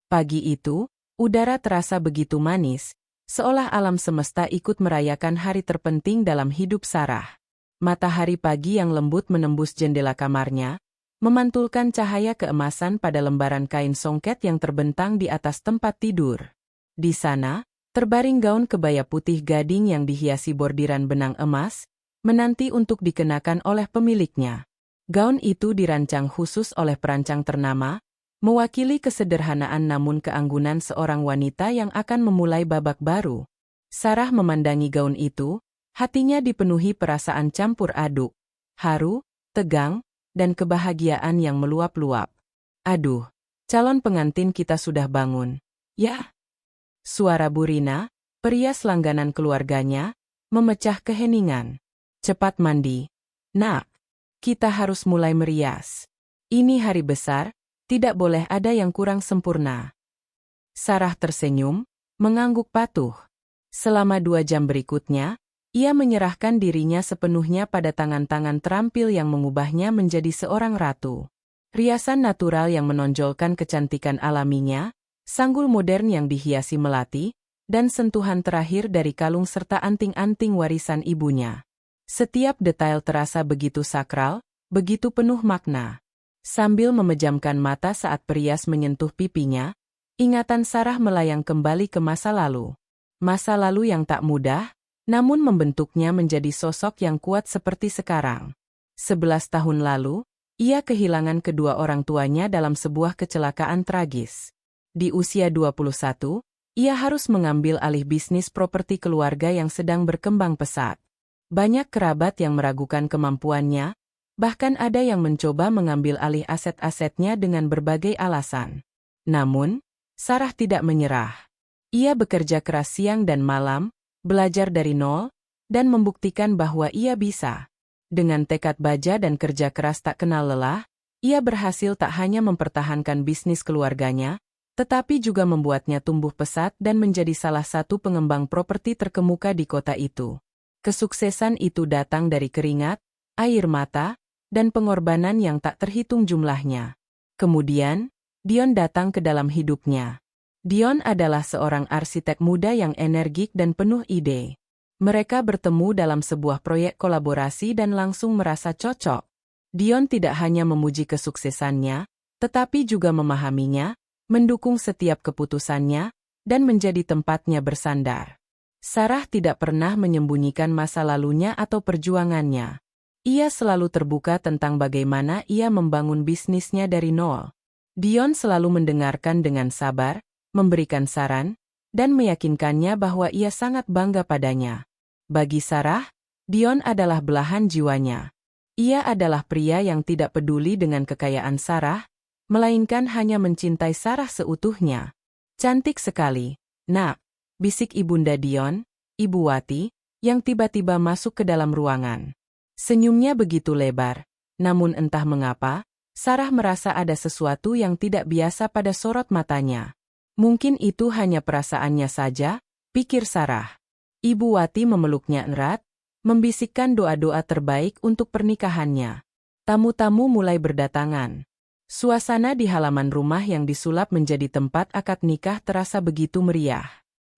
Pagi itu, udara terasa begitu manis, seolah alam semesta ikut merayakan hari terpenting dalam hidup Sarah. Matahari pagi yang lembut menembus jendela kamarnya, memantulkan cahaya keemasan pada lembaran kain songket yang terbentang di atas tempat tidur. Di sana, terbaring gaun kebaya putih gading yang dihiasi bordiran benang emas, menanti untuk dikenakan oleh pemiliknya. Gaun itu dirancang khusus oleh perancang ternama, mewakili kesederhanaan namun keanggunan seorang wanita yang akan memulai babak baru. Sarah memandangi gaun itu, hatinya dipenuhi perasaan campur aduk, haru, tegang, dan kebahagiaan yang meluap-luap. Aduh, calon pengantin kita sudah bangun. Ya. Suara Burina, perias langganan keluarganya, memecah keheningan. Cepat mandi. Nak, kita harus mulai merias. Ini hari besar, tidak boleh ada yang kurang sempurna. Sarah tersenyum, mengangguk patuh. Selama 2 jam berikutnya, ia menyerahkan dirinya sepenuhnya pada tangan-tangan terampil yang mengubahnya menjadi seorang ratu. Riasan natural yang menonjolkan kecantikan alaminya, sanggul modern yang dihiasi melati, dan sentuhan terakhir dari kalung serta anting-anting warisan ibunya. Setiap detail terasa begitu sakral, begitu penuh makna. Sambil memejamkan mata saat perias menyentuh pipinya, ingatan Sarah melayang kembali ke masa lalu. Masa lalu yang tak mudah, namun membentuknya menjadi sosok yang kuat seperti sekarang. 11 tahun lalu, ia kehilangan kedua orang tuanya dalam sebuah kecelakaan tragis. Di usia 21, ia harus mengambil alih bisnis properti keluarga yang sedang berkembang pesat. Banyak kerabat yang meragukan kemampuannya, bahkan ada yang mencoba mengambil alih aset-asetnya dengan berbagai alasan. Namun, Sarah tidak menyerah. Ia bekerja keras siang dan malam, belajar dari nol, dan membuktikan bahwa ia bisa. Dengan tekad baja dan kerja keras tak kenal lelah, ia berhasil tak hanya mempertahankan bisnis keluarganya, tetapi juga membuatnya tumbuh pesat dan menjadi salah satu pengembang properti terkemuka di kota itu. Kesuksesan itu datang dari keringat, air mata, dan pengorbanan yang tak terhitung jumlahnya. Kemudian, Dion datang ke dalam hidupnya. Dion adalah seorang arsitek muda yang energik dan penuh ide. Mereka bertemu dalam sebuah proyek kolaborasi dan langsung merasa cocok. Dion tidak hanya memuji kesuksesannya, tetapi juga memahaminya, mendukung setiap keputusannya, dan menjadi tempatnya bersandar. Sarah tidak pernah menyembunyikan masa lalunya atau perjuangannya. Ia selalu terbuka tentang bagaimana ia membangun bisnisnya dari nol. Dion selalu mendengarkan dengan sabar, memberikan saran, dan meyakinkannya bahwa ia sangat bangga padanya. Bagi Sarah, Dion adalah belahan jiwanya. Ia adalah pria yang tidak peduli dengan kekayaan Sarah, melainkan hanya mencintai Sarah seutuhnya. Cantik sekali, nak, bisik Ibunda Dion, Ibu Wati, yang tiba-tiba masuk ke dalam ruangan. Senyumnya begitu lebar, namun entah mengapa, Sarah merasa ada sesuatu yang tidak biasa pada sorot matanya. Mungkin itu hanya perasaannya saja, pikir Sarah. Ibu Wati memeluknya erat, membisikkan doa-doa terbaik untuk pernikahannya. Tamu-tamu mulai berdatangan. Suasana di halaman rumah yang disulap menjadi tempat akad nikah terasa begitu meriah.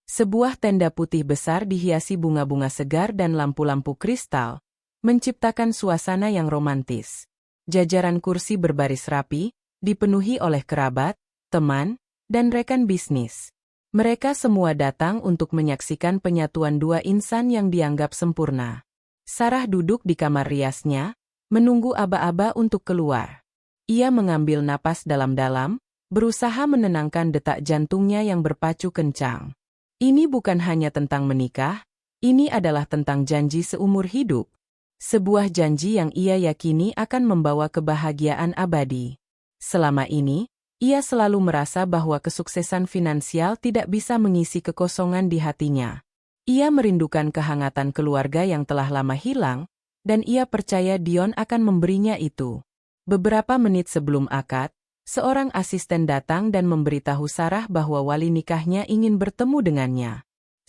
Sebuah tenda putih besar dihiasi bunga-bunga segar dan lampu-lampu kristal, menciptakan suasana yang romantis. Jajaran kursi berbaris rapi, dipenuhi oleh kerabat, teman, dan rekan bisnis. Mereka semua datang untuk menyaksikan penyatuan dua insan yang dianggap sempurna. Sarah duduk di kamar riasnya, menunggu aba-aba untuk keluar. Ia mengambil napas dalam-dalam, berusaha menenangkan detak jantungnya yang berpacu kencang. Ini bukan hanya tentang menikah, ini adalah tentang janji seumur hidup. Sebuah janji yang ia yakini akan membawa kebahagiaan abadi. Selama ini, ia selalu merasa bahwa kesuksesan finansial tidak bisa mengisi kekosongan di hatinya. Ia merindukan kehangatan keluarga yang telah lama hilang, dan ia percaya Dion akan memberinya itu. Beberapa menit sebelum akad, seorang asisten datang dan memberitahu Sarah bahwa wali nikahnya ingin bertemu dengannya.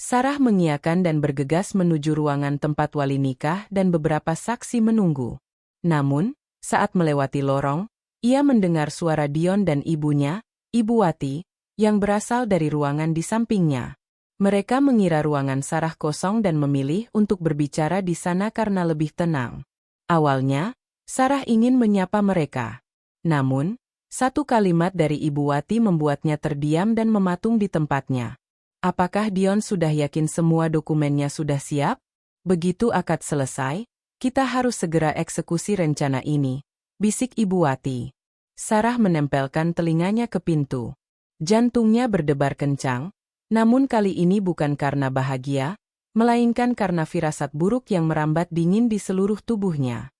Sarah mengiyakan dan bergegas menuju ruangan tempat wali nikah dan beberapa saksi menunggu. Namun, saat melewati lorong, ia mendengar suara Dion dan ibunya, Ibu Wati, yang berasal dari ruangan di sampingnya. Mereka mengira ruangan Sarah kosong dan memilih untuk berbicara di sana karena lebih tenang. Awalnya, Sarah ingin menyapa mereka. Namun, satu kalimat dari Ibu Wati membuatnya terdiam dan mematung di tempatnya. Apakah Dion sudah yakin semua dokumennya sudah siap? Begitu akad selesai, kita harus segera eksekusi rencana ini, bisik Ibu Wati. Sarah menempelkan telinganya ke pintu. Jantungnya berdebar kencang, namun kali ini bukan karena bahagia, melainkan karena firasat buruk yang merambat dingin di seluruh tubuhnya.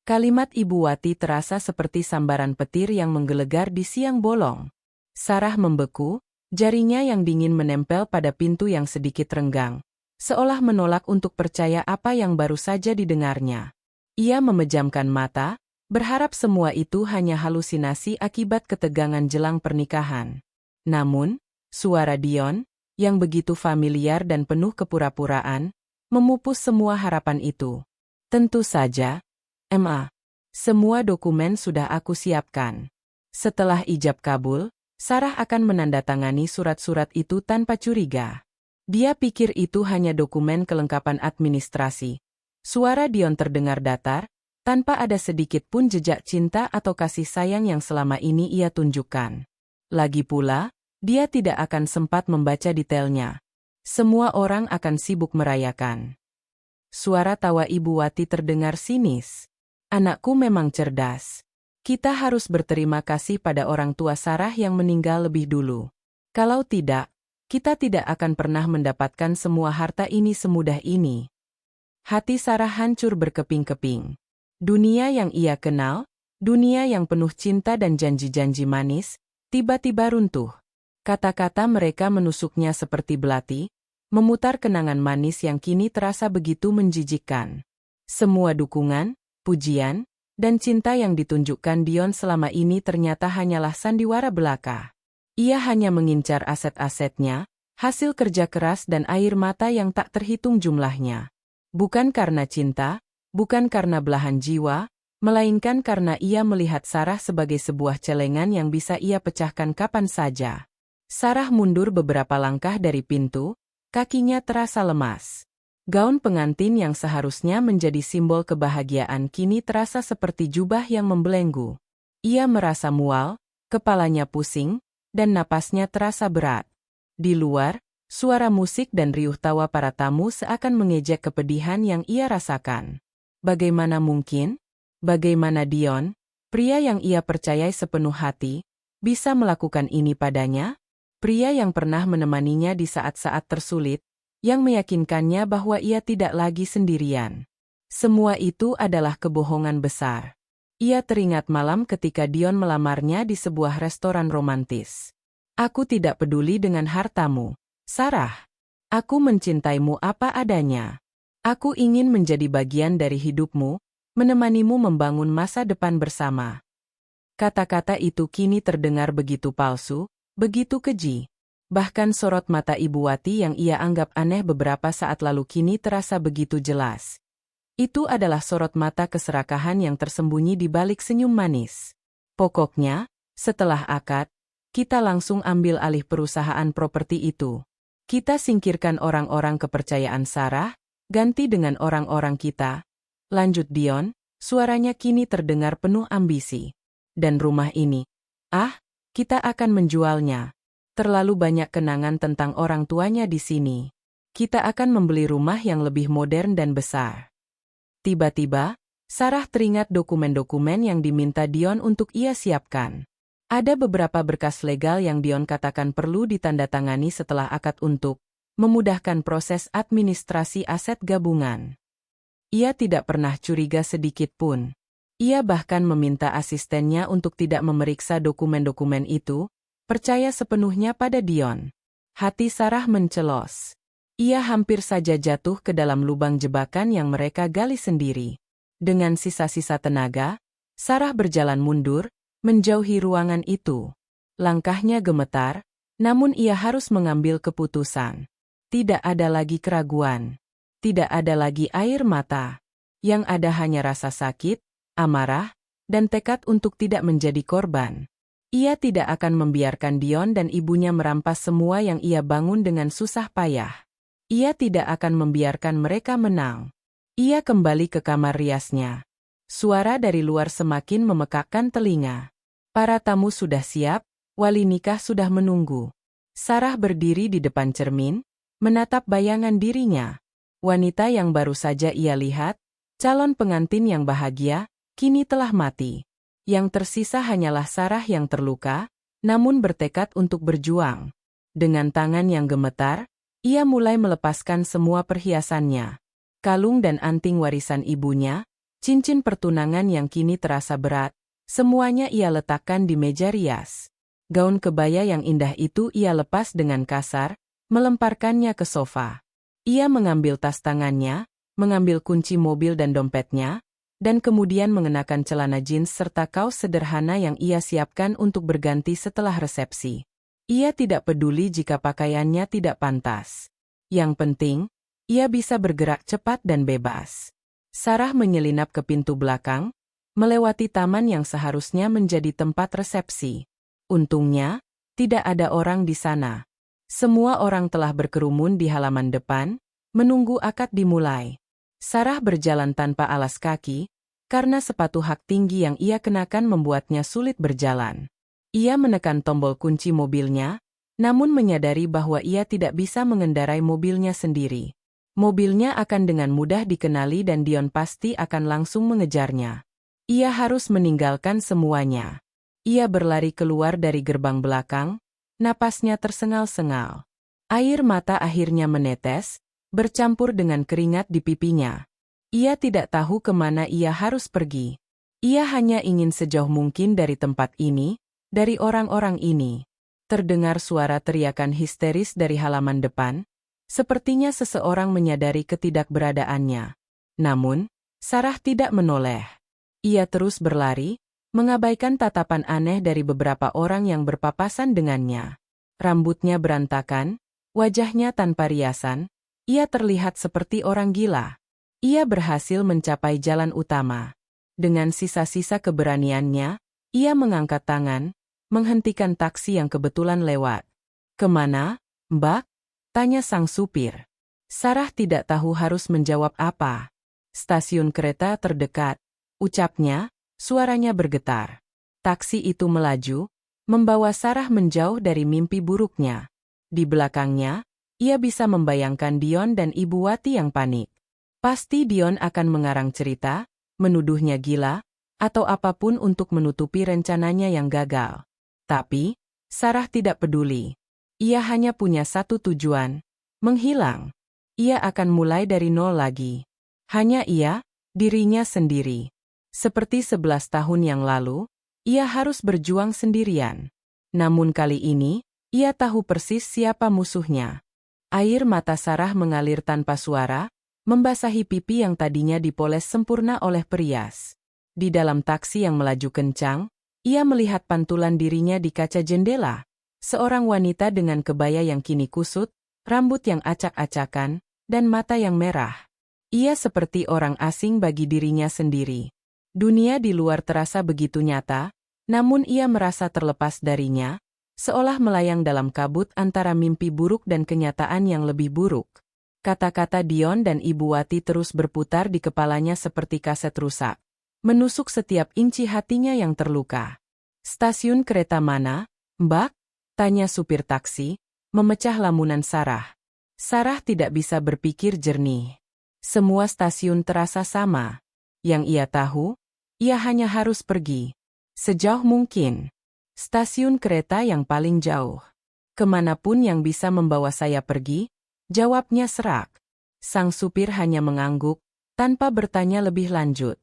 Kalimat Ibu Wati terasa seperti sambaran petir yang menggelegar di siang bolong. Sarah membeku, jarinya yang dingin menempel pada pintu yang sedikit renggang, seolah menolak untuk percaya apa yang baru saja didengarnya. Ia memejamkan mata, berharap semua itu hanya halusinasi akibat ketegangan jelang pernikahan. Namun, suara Dion, yang begitu familiar dan penuh kepura-puraan, memupus semua harapan itu. Tentu saja, Ma. Semua dokumen sudah aku siapkan. Setelah ijab kabul, Sarah akan menandatangani surat-surat itu tanpa curiga. Dia pikir itu hanya dokumen kelengkapan administrasi. Suara Dion terdengar datar, tanpa ada sedikit pun jejak cinta atau kasih sayang yang selama ini ia tunjukkan. Lagi pula, dia tidak akan sempat membaca detailnya. Semua orang akan sibuk merayakan. Suara tawa Ibu Wati terdengar sinis. Anakku memang cerdas. Kita harus berterima kasih pada orang tua Sarah yang meninggal lebih dulu. Kalau tidak, kita tidak akan pernah mendapatkan semua harta ini semudah ini. Hati Sarah hancur berkeping-keping. Dunia yang ia kenal, dunia yang penuh cinta dan janji-janji manis, tiba-tiba runtuh. Kata-kata mereka menusuknya seperti belati, memutar kenangan manis yang kini terasa begitu menjijikkan. Semua dukungan, pujian, dan cinta yang ditunjukkan Dion selama ini ternyata hanyalah sandiwara belaka. Ia hanya mengincar aset-asetnya, hasil kerja keras dan air mata yang tak terhitung jumlahnya. Bukan karena cinta, bukan karena belahan jiwa, melainkan karena ia melihat Sarah sebagai sebuah celengan yang bisa ia pecahkan kapan saja. Sarah mundur beberapa langkah dari pintu, kakinya terasa lemas. Gaun pengantin yang seharusnya menjadi simbol kebahagiaan kini terasa seperti jubah yang membelenggu. Ia merasa mual, kepalanya pusing, dan napasnya terasa berat. Di luar, suara musik dan riuh tawa para tamu seakan mengejek kepedihan yang ia rasakan. Bagaimana mungkin? Bagaimana Dion, pria yang ia percayai sepenuh hati, bisa melakukan ini padanya? Pria yang pernah menemaninya di saat-saat tersulit, yang meyakinkannya bahwa ia tidak lagi sendirian. Semua itu adalah kebohongan besar. Ia teringat malam ketika Dion melamarnya di sebuah restoran romantis. Aku tidak peduli dengan hartamu, Sarah. Aku mencintaimu apa adanya. Aku ingin menjadi bagian dari hidupmu, menemanimu membangun masa depan bersama. Kata-kata itu kini terdengar begitu palsu, begitu keji. Bahkan sorot mata Ibu Wati yang ia anggap aneh beberapa saat lalu kini terasa begitu jelas. Itu adalah sorot mata keserakahan yang tersembunyi di balik senyum manis. Pokoknya, setelah akad, kita langsung ambil alih perusahaan properti itu. Kita singkirkan orang-orang kepercayaan Sarah, ganti dengan orang-orang kita. Lanjut Dion, suaranya kini terdengar penuh ambisi. Dan rumah ini, kita akan menjualnya. Terlalu banyak kenangan tentang orang tuanya di sini. Kita akan membeli rumah yang lebih modern dan besar. Tiba-tiba, Sarah teringat dokumen-dokumen yang diminta Dion untuk ia siapkan. Ada beberapa berkas legal yang Dion katakan perlu ditandatangani setelah akad untuk memudahkan proses administrasi aset gabungan. Ia tidak pernah curiga sedikit pun. Ia bahkan meminta asistennya untuk tidak memeriksa dokumen-dokumen itu, percaya sepenuhnya pada Dion. Hati Sarah mencelos. Ia hampir saja jatuh ke dalam lubang jebakan yang mereka gali sendiri. Dengan sisa-sisa tenaga, Sarah berjalan mundur, menjauhi ruangan itu. Langkahnya gemetar, namun ia harus mengambil keputusan. Tidak ada lagi keraguan. Tidak ada lagi air mata. Yang ada hanya rasa sakit, amarah, dan tekad untuk tidak menjadi korban. Ia tidak akan membiarkan Dion dan ibunya merampas semua yang ia bangun dengan susah payah. Ia tidak akan membiarkan mereka menang. Ia kembali ke kamar riasnya. Suara dari luar semakin memekakkan telinga. Para tamu sudah siap, wali nikah sudah menunggu. Sarah berdiri di depan cermin, menatap bayangan dirinya. Wanita yang baru saja ia lihat, calon pengantin yang bahagia, kini telah mati. Yang tersisa hanyalah Sarah yang terluka, namun bertekad untuk berjuang. Dengan tangan yang gemetar, ia mulai melepaskan semua perhiasannya. Kalung dan anting warisan ibunya, cincin pertunangan yang kini terasa berat, semuanya ia letakkan di meja rias. Gaun kebaya yang indah itu ia lepas dengan kasar, melemparkannya ke sofa. Ia mengambil tas tangannya, mengambil kunci mobil dan dompetnya, dan kemudian mengenakan celana jeans serta kaos sederhana yang ia siapkan untuk berganti setelah resepsi. Ia tidak peduli jika pakaiannya tidak pantas. Yang penting, ia bisa bergerak cepat dan bebas. Sarah menyelinap ke pintu belakang, melewati taman yang seharusnya menjadi tempat resepsi. Untungnya, tidak ada orang di sana. Semua orang telah berkerumun di halaman depan, menunggu akad dimulai. Sarah berjalan tanpa alas kaki, karena sepatu hak tinggi yang ia kenakan membuatnya sulit berjalan. Ia menekan tombol kunci mobilnya, namun menyadari bahwa ia tidak bisa mengendarai mobilnya sendiri. Mobilnya akan dengan mudah dikenali dan Dion pasti akan langsung mengejarnya. Ia harus meninggalkan semuanya. Ia berlari keluar dari gerbang belakang, napasnya tersengal-sengal. Air mata akhirnya menetes, bercampur dengan keringat di pipinya. Ia tidak tahu kemana ia harus pergi. Ia hanya ingin sejauh mungkin dari tempat ini, dari orang-orang ini. Terdengar suara teriakan histeris dari halaman depan, sepertinya seseorang menyadari ketidakberadaannya. Namun, Sarah tidak menoleh. Ia terus berlari, mengabaikan tatapan aneh dari beberapa orang yang berpapasan dengannya. Rambutnya berantakan, wajahnya tanpa riasan, ia terlihat seperti orang gila. Ia berhasil mencapai jalan utama. Dengan sisa-sisa keberaniannya, ia mengangkat tangan, menghentikan taksi yang kebetulan lewat. "Kemana, Mbak?" tanya sang supir. Sarah tidak tahu harus menjawab apa. "Stasiun kereta terdekat," ucapnya, suaranya bergetar. Taksi itu melaju, membawa Sarah menjauh dari mimpi buruknya. Di belakangnya, ia bisa membayangkan Dion dan Ibu Wati yang panik. Pasti Dion akan mengarang cerita, menuduhnya gila, atau apapun untuk menutupi rencananya yang gagal. Tapi, Sarah tidak peduli. Ia hanya punya satu tujuan, menghilang. Ia akan mulai dari nol lagi. Hanya ia, dirinya sendiri. Seperti 11 tahun yang lalu, ia harus berjuang sendirian. Namun kali ini, ia tahu persis siapa musuhnya. Air mata Sarah mengalir tanpa suara, membasahi pipi yang tadinya dipoles sempurna oleh perias. Di dalam taksi yang melaju kencang, ia melihat pantulan dirinya di kaca jendela. Seorang wanita dengan kebaya yang kini kusut, rambut yang acak-acakan, dan mata yang merah. Ia seperti orang asing bagi dirinya sendiri. Dunia di luar terasa begitu nyata, namun ia merasa terlepas darinya, seolah melayang dalam kabut antara mimpi buruk dan kenyataan yang lebih buruk. Kata-kata Dion dan Ibu Wati terus berputar di kepalanya seperti kaset rusak, menusuk setiap inci hatinya yang terluka. "Stasiun kereta mana, Mbak?" tanya supir taksi, memecah lamunan Sarah. Sarah tidak bisa berpikir jernih. Semua stasiun terasa sama. Yang ia tahu, ia hanya harus pergi. Sejauh mungkin. Stasiun kereta yang paling jauh. "Kemanapun yang bisa membawa saya pergi," jawabnya serak. Sang supir hanya mengangguk, tanpa bertanya lebih lanjut.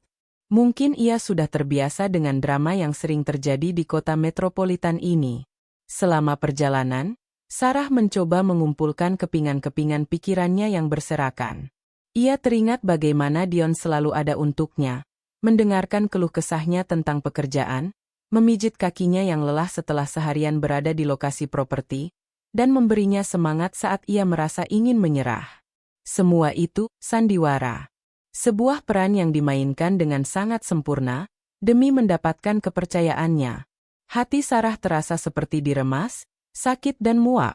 Mungkin ia sudah terbiasa dengan drama yang sering terjadi di kota metropolitan ini. Selama perjalanan, Sarah mencoba mengumpulkan kepingan-kepingan pikirannya yang berserakan. Ia teringat bagaimana Dion selalu ada untuknya, mendengarkan keluh kesahnya tentang pekerjaan, memijit kakinya yang lelah setelah seharian berada di lokasi properti, dan memberinya semangat saat ia merasa ingin menyerah. Semua itu sandiwara. Sebuah peran yang dimainkan dengan sangat sempurna, demi mendapatkan kepercayaannya. Hati Sarah terasa seperti diremas, sakit dan muak.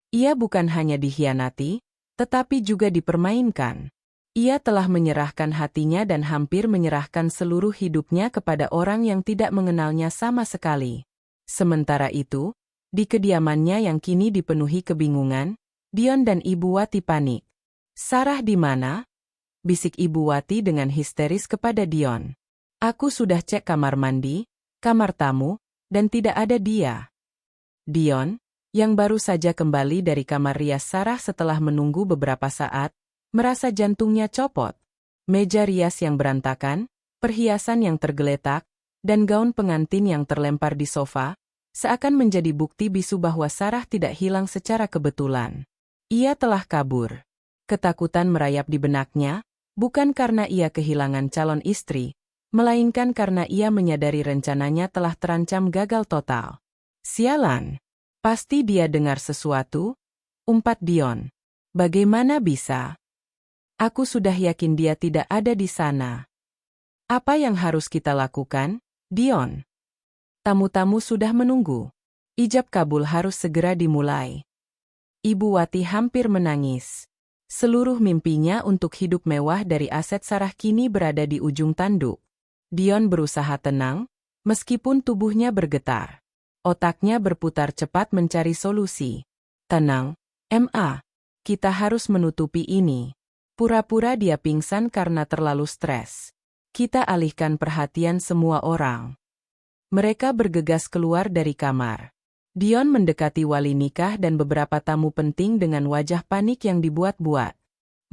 Ia bukan hanya dikhianati, tetapi juga dipermainkan. Ia telah menyerahkan hatinya dan hampir menyerahkan seluruh hidupnya kepada orang yang tidak mengenalnya sama sekali. Sementara itu, di kediamannya yang kini dipenuhi kebingungan, Dion dan Ibu Wati panik. "Sarah di mana?" bisik Ibu Wati dengan histeris kepada Dion. "Aku sudah cek kamar mandi, kamar tamu, dan tidak ada dia." Dion, yang baru saja kembali dari kamar rias Sarah setelah menunggu beberapa saat, merasa jantungnya copot. Meja rias yang berantakan, perhiasan yang tergeletak, dan gaun pengantin yang terlempar di sofa, seakan menjadi bukti bisu bahwa Sarah tidak hilang secara kebetulan. Ia telah kabur. Ketakutan merayap di benaknya, bukan karena ia kehilangan calon istri, melainkan karena ia menyadari rencananya telah terancam gagal total. "Sialan! Pasti dia dengar sesuatu," umpat Dion. "Bagaimana bisa? Aku sudah yakin dia tidak ada di sana." "Apa yang harus kita lakukan, Dion? Tamu-tamu sudah menunggu. Ijab kabul harus segera dimulai." Ibu Wati hampir menangis. Seluruh mimpinya untuk hidup mewah dari aset Sarah kini berada di ujung tanduk. Dion berusaha tenang, meskipun tubuhnya bergetar. Otaknya berputar cepat mencari solusi. "Tenang, Ma. Kita harus menutupi ini. Pura-pura dia pingsan karena terlalu stres. Kita alihkan perhatian semua orang." Mereka bergegas keluar dari kamar. Dion mendekati wali nikah dan beberapa tamu penting dengan wajah panik yang dibuat-buat.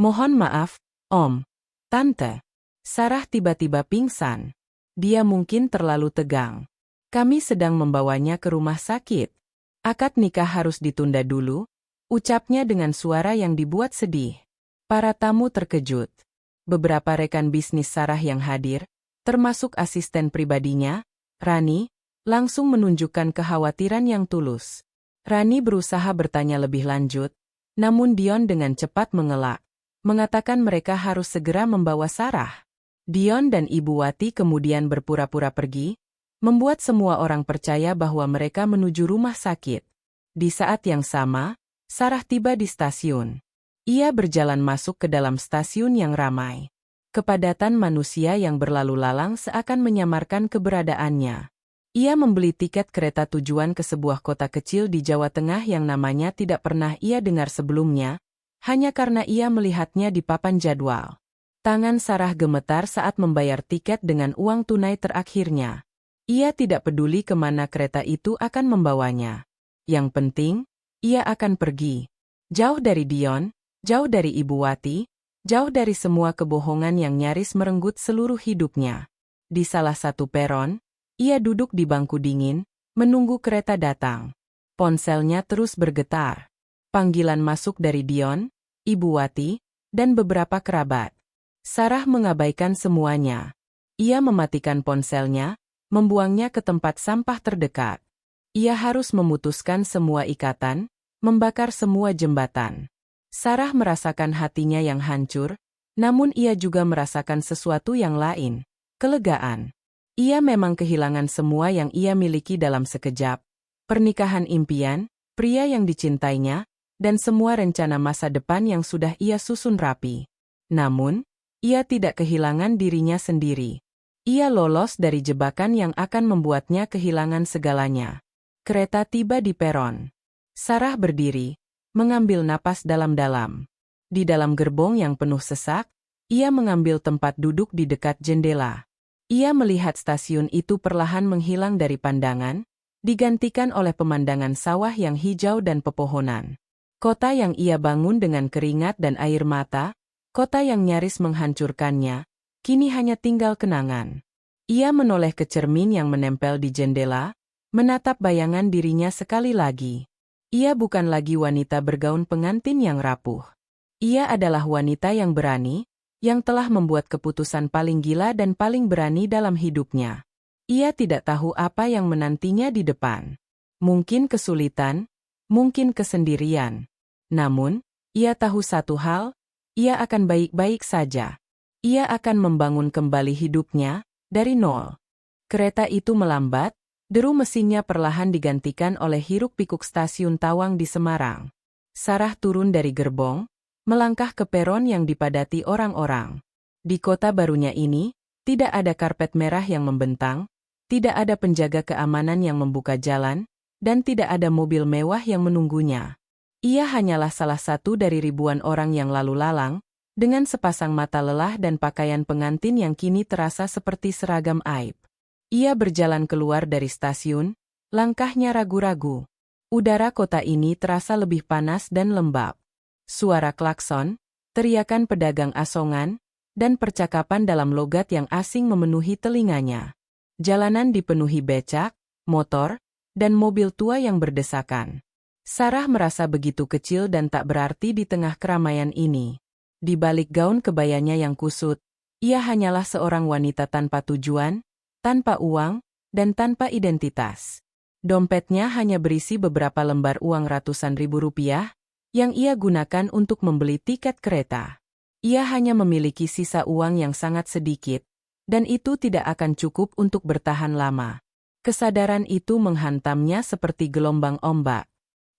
"Mohon maaf, Om. Tante. Sarah tiba-tiba pingsan. Dia mungkin terlalu tegang. Kami sedang membawanya ke rumah sakit. Akad nikah harus ditunda dulu," ucapnya dengan suara yang dibuat sedih. Para tamu terkejut. Beberapa rekan bisnis Sarah yang hadir, termasuk asisten pribadinya, Rani, langsung menunjukkan kekhawatiran yang tulus. Rani berusaha bertanya lebih lanjut, namun Dion dengan cepat mengelak, mengatakan mereka harus segera membawa Sarah. Dion dan Ibu Wati kemudian berpura-pura pergi, membuat semua orang percaya bahwa mereka menuju rumah sakit. Di saat yang sama, Sarah tiba di stasiun. Ia berjalan masuk ke dalam stasiun yang ramai. Kepadatan manusia yang berlalu lalang seakan menyamarkan keberadaannya. Ia membeli tiket kereta tujuan ke sebuah kota kecil di Jawa Tengah yang namanya tidak pernah ia dengar sebelumnya, hanya karena ia melihatnya di papan jadwal. Tangan Sarah gemetar saat membayar tiket dengan uang tunai terakhirnya. Ia tidak peduli kemana kereta itu akan membawanya. Yang penting, ia akan pergi. Jauh dari Dion, jauh dari Ibu Wati, jauh dari semua kebohongan yang nyaris merenggut seluruh hidupnya. Di salah satu peron, ia duduk di bangku dingin, menunggu kereta datang. Ponselnya terus bergetar. Panggilan masuk dari Dion, Ibu Wati, dan beberapa kerabat. Sarah mengabaikan semuanya. Ia mematikan ponselnya, membuangnya ke tempat sampah terdekat. Ia harus memutuskan semua ikatan, membakar semua jembatan. Sarah merasakan hatinya yang hancur, namun ia juga merasakan sesuatu yang lain, kelegaan. Ia memang kehilangan semua yang ia miliki dalam sekejap. Pernikahan impian, pria yang dicintainya, dan semua rencana masa depan yang sudah ia susun rapi. Namun, ia tidak kehilangan dirinya sendiri. Ia lolos dari jebakan yang akan membuatnya kehilangan segalanya. Kereta tiba di peron. Sarah berdiri, mengambil napas dalam-dalam. Di dalam gerbong yang penuh sesak, ia mengambil tempat duduk di dekat jendela. Ia melihat stasiun itu perlahan menghilang dari pandangan, digantikan oleh pemandangan sawah yang hijau dan pepohonan. Kota yang ia bangun dengan keringat dan air mata, kota yang nyaris menghancurkannya, kini hanya tinggal kenangan. Ia menoleh ke cermin yang menempel di jendela, menatap bayangan dirinya sekali lagi. Ia bukan lagi wanita bergaun pengantin yang rapuh. Ia adalah wanita yang berani, yang telah membuat keputusan paling gila dan paling berani dalam hidupnya. Ia tidak tahu apa yang menantinya di depan. Mungkin kesulitan, mungkin kesendirian. Namun, ia tahu satu hal, ia akan baik-baik saja. Ia akan membangun kembali hidupnya, dari nol. Kereta itu melambat, Deru mesinnya perlahan digantikan oleh hiruk-pikuk stasiun Tawang di Semarang. Sarah turun dari gerbong, melangkah ke peron yang dipadati orang-orang. Di kota barunya ini, tidak ada karpet merah yang membentang, tidak ada penjaga keamanan yang membuka jalan, dan tidak ada mobil mewah yang menunggunya. Ia hanyalah salah satu dari ribuan orang yang lalu lalang, dengan sepasang mata lelah dan pakaian pengantin yang kini terasa seperti seragam aib. Ia berjalan keluar dari stasiun, langkahnya ragu-ragu. Udara kota ini terasa lebih panas dan lembab. Suara klakson, teriakan pedagang asongan, dan percakapan dalam logat yang asing memenuhi telinganya. Jalanan dipenuhi becak, motor, dan mobil tua yang berdesakan. Sarah merasa begitu kecil dan tak berarti di tengah keramaian ini. Di balik gaun kebayanya yang kusut, ia hanyalah seorang wanita tanpa tujuan, tanpa uang, dan tanpa identitas. Dompetnya hanya berisi beberapa lembar uang ratusan ribu rupiah, yang ia gunakan untuk membeli tiket kereta. Ia hanya memiliki sisa uang yang sangat sedikit, dan itu tidak akan cukup untuk bertahan lama. Kesadaran itu menghantamnya seperti gelombang ombak.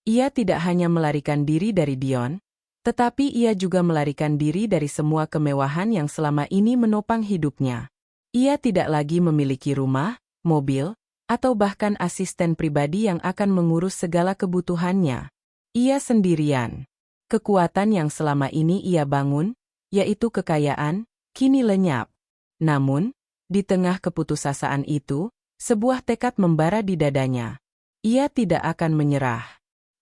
Ia tidak hanya melarikan diri dari Dion, tetapi ia juga melarikan diri dari semua kemewahan yang selama ini menopang hidupnya. Ia tidak lagi memiliki rumah, mobil, atau bahkan asisten pribadi yang akan mengurus segala kebutuhannya. Ia sendirian. Kekuatan yang selama ini ia bangun, yaitu kekayaan, kini lenyap. Namun, di tengah keputusasaan itu, sebuah tekad membara di dadanya. Ia tidak akan menyerah.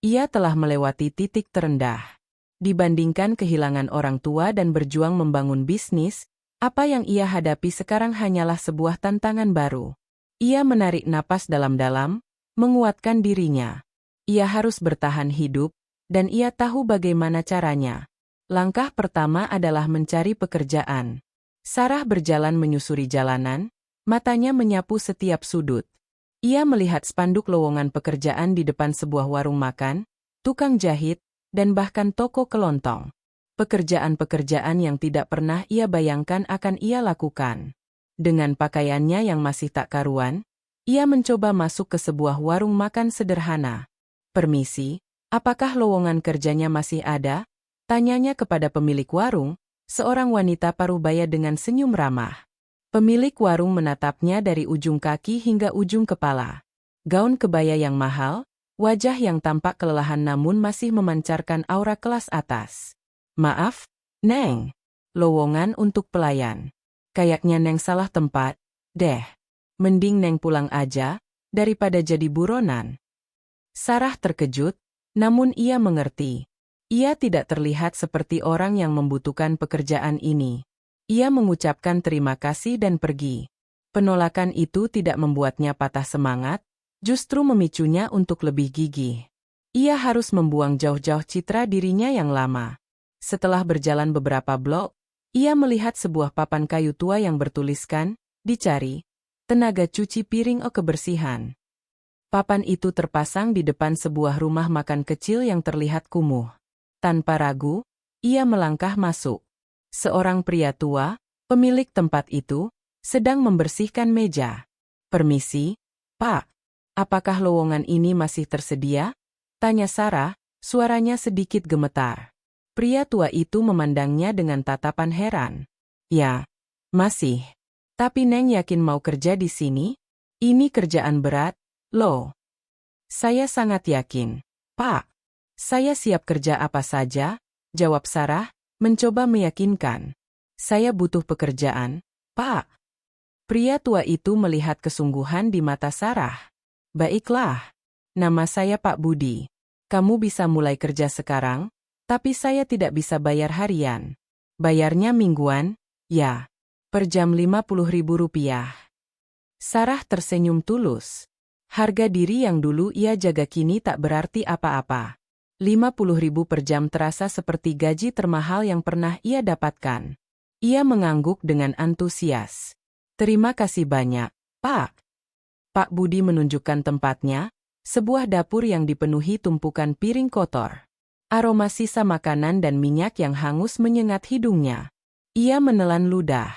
Ia telah melewati titik terendah. Dibandingkan kehilangan orang tua dan berjuang membangun bisnis, apa yang ia hadapi sekarang hanyalah sebuah tantangan baru. Ia menarik napas dalam-dalam, menguatkan dirinya. Ia harus bertahan hidup, dan ia tahu bagaimana caranya. Langkah pertama adalah mencari pekerjaan. Sarah berjalan menyusuri jalanan, matanya menyapu setiap sudut. Ia melihat spanduk lowongan pekerjaan di depan sebuah warung makan, tukang jahit, dan bahkan toko kelontong. Pekerjaan-pekerjaan yang tidak pernah ia bayangkan akan ia lakukan. Dengan pakaiannya yang masih tak karuan, ia mencoba masuk ke sebuah warung makan sederhana. "Permisi, apakah lowongan kerjanya masih ada?" tanyanya kepada pemilik warung, seorang wanita parubaya dengan senyum ramah. Pemilik warung menatapnya dari ujung kaki hingga ujung kepala. Gaun kebaya yang mahal, wajah yang tampak kelelahan namun masih memancarkan aura kelas atas. "Maaf, Neng, lowongan untuk pelayan. Kayaknya Neng salah tempat, deh. Mending Neng pulang aja, daripada jadi buronan." Sarah terkejut, namun ia mengerti. Ia tidak terlihat seperti orang yang membutuhkan pekerjaan ini. Ia mengucapkan terima kasih dan pergi. Penolakan itu tidak membuatnya patah semangat, justru memicunya untuk lebih gigih. Ia harus membuang jauh-jauh citra dirinya yang lama. Setelah berjalan beberapa blok, ia melihat sebuah papan kayu tua yang bertuliskan, "Dicari, tenaga cuci piring o kebersihan." Papan itu terpasang di depan sebuah rumah makan kecil yang terlihat kumuh. Tanpa ragu, ia melangkah masuk. Seorang pria tua, pemilik tempat itu, sedang membersihkan meja. "Permisi, Pak, apakah lowongan ini masih tersedia?" tanya Sarah, suaranya sedikit gemetar. Pria tua itu memandangnya dengan tatapan heran. "Ya, masih. Tapi Neng yakin mau kerja di sini? Ini kerjaan berat, loh." "Saya sangat yakin, Pak. Saya siap kerja apa saja," jawab Sarah, mencoba meyakinkan. "Saya butuh pekerjaan, Pak." Pria tua itu melihat kesungguhan di mata Sarah. "Baiklah, nama saya Pak Budi. Kamu bisa mulai kerja sekarang, tapi saya tidak bisa bayar harian. Bayarnya mingguan, ya. Per jam Rp50.000. Sarah tersenyum tulus. Harga diri yang dulu ia jaga kini tak berarti apa-apa. 50.000 per jam terasa seperti gaji termahal yang pernah ia dapatkan. Ia mengangguk dengan antusias. "Terima kasih banyak, Pak." Pak Budi menunjukkan tempatnya, sebuah dapur yang dipenuhi tumpukan piring kotor. Aroma sisa makanan dan minyak yang hangus menyengat hidungnya. Ia menelan ludah.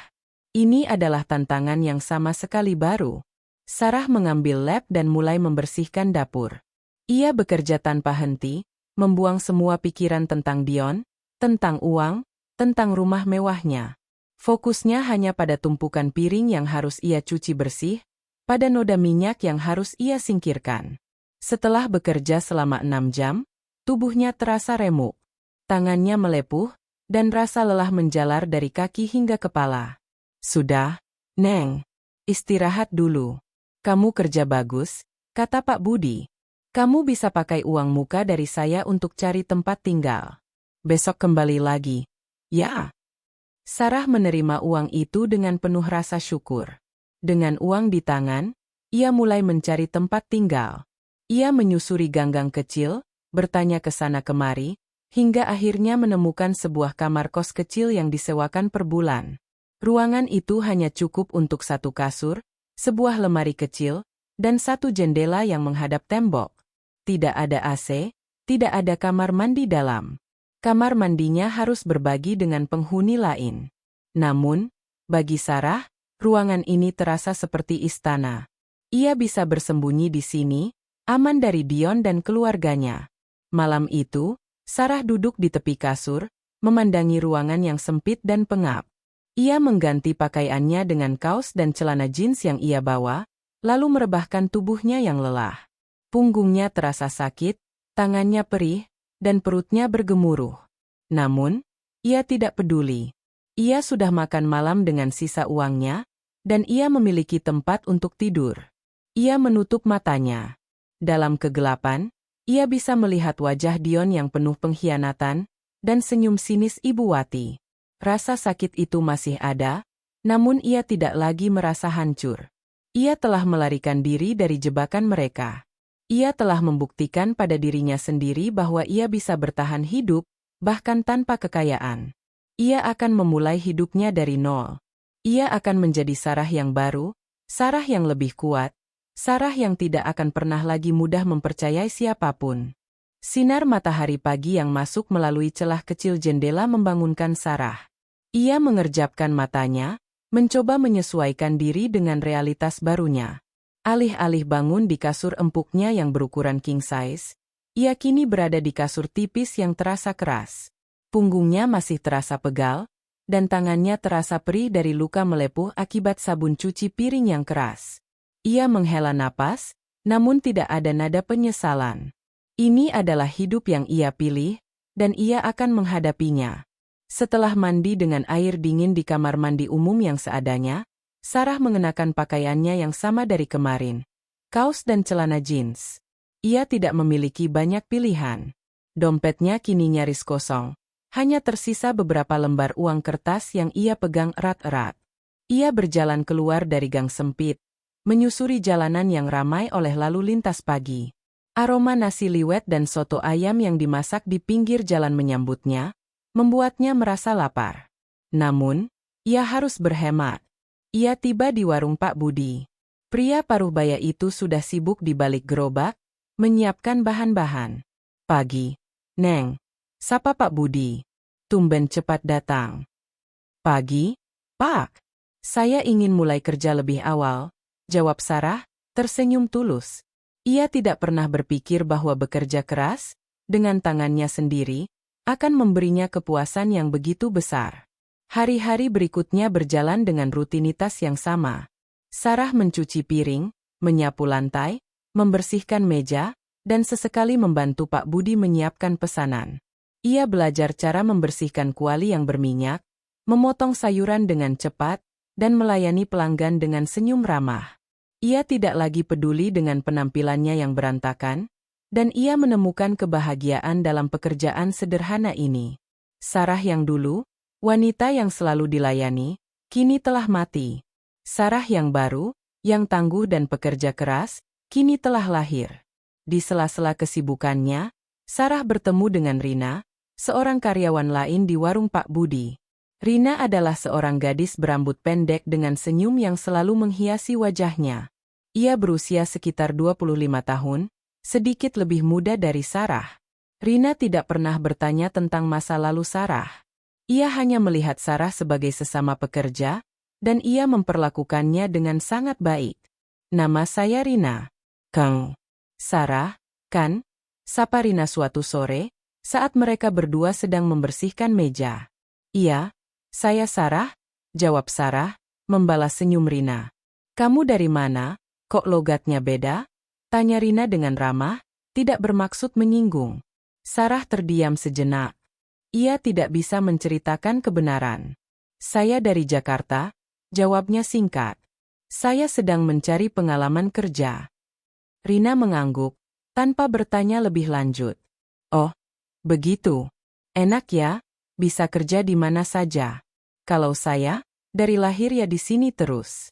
Ini adalah tantangan yang sama sekali baru. Sarah mengambil lap dan mulai membersihkan dapur. Ia bekerja tanpa henti, membuang semua pikiran tentang Dion, tentang uang, tentang rumah mewahnya. Fokusnya hanya pada tumpukan piring yang harus ia cuci bersih, pada noda minyak yang harus ia singkirkan. Setelah bekerja selama 6 jam, tubuhnya terasa remuk. Tangannya melepuh, dan rasa lelah menjalar dari kaki hingga kepala. Sudah, Neng. Istirahat dulu. Kamu kerja bagus, kata Pak Budi. Kamu bisa pakai uang muka dari saya untuk cari tempat tinggal. Besok kembali lagi. Ya. Sarah menerima uang itu dengan penuh rasa syukur. Dengan uang di tangan, ia mulai mencari tempat tinggal. Ia menyusuri gang-gang kecil, bertanya ke sana kemari, hingga akhirnya menemukan sebuah kamar kos kecil yang disewakan per bulan. Ruangan itu hanya cukup untuk satu kasur, sebuah lemari kecil, dan satu jendela yang menghadap tembok. Tidak ada AC, tidak ada kamar mandi dalam. Kamar mandinya harus berbagi dengan penghuni lain. Namun, bagi Sarah, ruangan ini terasa seperti istana. Ia bisa bersembunyi di sini, aman dari Dion dan keluarganya. Malam itu, Sarah duduk di tepi kasur, memandangi ruangan yang sempit dan pengap. Ia mengganti pakaiannya dengan kaos dan celana jeans yang ia bawa, lalu merebahkan tubuhnya yang lelah. Punggungnya terasa sakit, tangannya perih, dan perutnya bergemuruh. Namun, ia tidak peduli. Ia sudah makan malam dengan sisa uangnya, dan ia memiliki tempat untuk tidur. Ia menutup matanya. Dalam kegelapan, ia bisa melihat wajah Dion yang penuh pengkhianatan, dan senyum sinis Ibu Wati. Rasa sakit itu masih ada, namun ia tidak lagi merasa hancur. Ia telah melarikan diri dari jebakan mereka. Ia telah membuktikan pada dirinya sendiri bahwa ia bisa bertahan hidup, bahkan tanpa kekayaan. Ia akan memulai hidupnya dari nol. Ia akan menjadi Sarah yang baru, Sarah yang lebih kuat, Sarah yang tidak akan pernah lagi mudah mempercayai siapapun. Sinar matahari pagi yang masuk melalui celah kecil jendela membangunkan Sarah. Ia mengerjapkan matanya, mencoba menyesuaikan diri dengan realitas barunya. Alih-alih bangun di kasur empuknya yang berukuran king size, ia kini berada di kasur tipis yang terasa keras. Punggungnya masih terasa pegal, dan tangannya terasa perih dari luka melepuh akibat sabun cuci piring yang keras. Ia menghela napas, namun tidak ada nada penyesalan. Ini adalah hidup yang ia pilih, dan ia akan menghadapinya. Setelah mandi dengan air dingin di kamar mandi umum yang seadanya, Sarah mengenakan pakaiannya yang sama dari kemarin. Kaos dan celana jeans. Ia tidak memiliki banyak pilihan. Dompetnya kini nyaris kosong. Hanya tersisa beberapa lembar uang kertas yang ia pegang erat-erat. Ia berjalan keluar dari gang sempit, menyusuri jalanan yang ramai oleh lalu lintas pagi. Aroma nasi liwet dan soto ayam yang dimasak di pinggir jalan menyambutnya, membuatnya merasa lapar. Namun, ia harus berhemat. Ia tiba di warung Pak Budi. Pria paruh baya itu sudah sibuk di balik gerobak, menyiapkan bahan-bahan. Pagi, Neng. Sapa Pak Budi. Tumben cepat datang. Pagi, Pak. Saya ingin mulai kerja lebih awal, jawab Sarah, tersenyum tulus. Ia tidak pernah berpikir bahwa bekerja keras, dengan tangannya sendiri, akan memberinya kepuasan yang begitu besar. Hari-hari berikutnya berjalan dengan rutinitas yang sama. Sarah mencuci piring, menyapu lantai, membersihkan meja, dan sesekali membantu Pak Budi menyiapkan pesanan. Ia belajar cara membersihkan kuali yang berminyak, memotong sayuran dengan cepat, dan melayani pelanggan dengan senyum ramah. Ia tidak lagi peduli dengan penampilannya yang berantakan, dan ia menemukan kebahagiaan dalam pekerjaan sederhana ini. Sarah yang dulu, wanita yang selalu dilayani, kini telah mati. Sarah yang baru, yang tangguh dan pekerja keras, kini telah lahir. Di sela-sela kesibukannya, Sarah bertemu dengan Rina, seorang karyawan lain di warung Pak Budi. Rina adalah seorang gadis berambut pendek dengan senyum yang selalu menghiasi wajahnya. Ia berusia sekitar 25 tahun, sedikit lebih muda dari Sarah. Rina tidak pernah bertanya tentang masa lalu Sarah. Ia hanya melihat Sarah sebagai sesama pekerja, dan ia memperlakukannya dengan sangat baik. Nama saya Rina. Kang. Sarah, kan? Sapa Rina suatu sore, saat mereka berdua sedang membersihkan meja. Iya, saya Sarah, jawab Sarah, membalas senyum Rina. Kamu dari mana? Kok logatnya beda? Tanya Rina dengan ramah, tidak bermaksud menyinggung. Sarah terdiam sejenak. Ia tidak bisa menceritakan kebenaran. Saya dari Jakarta, jawabnya singkat. Saya sedang mencari pengalaman kerja. Rina mengangguk, tanpa bertanya lebih lanjut. Oh, begitu. Enak ya, bisa kerja di mana saja. Kalau saya, dari lahir ya di sini terus.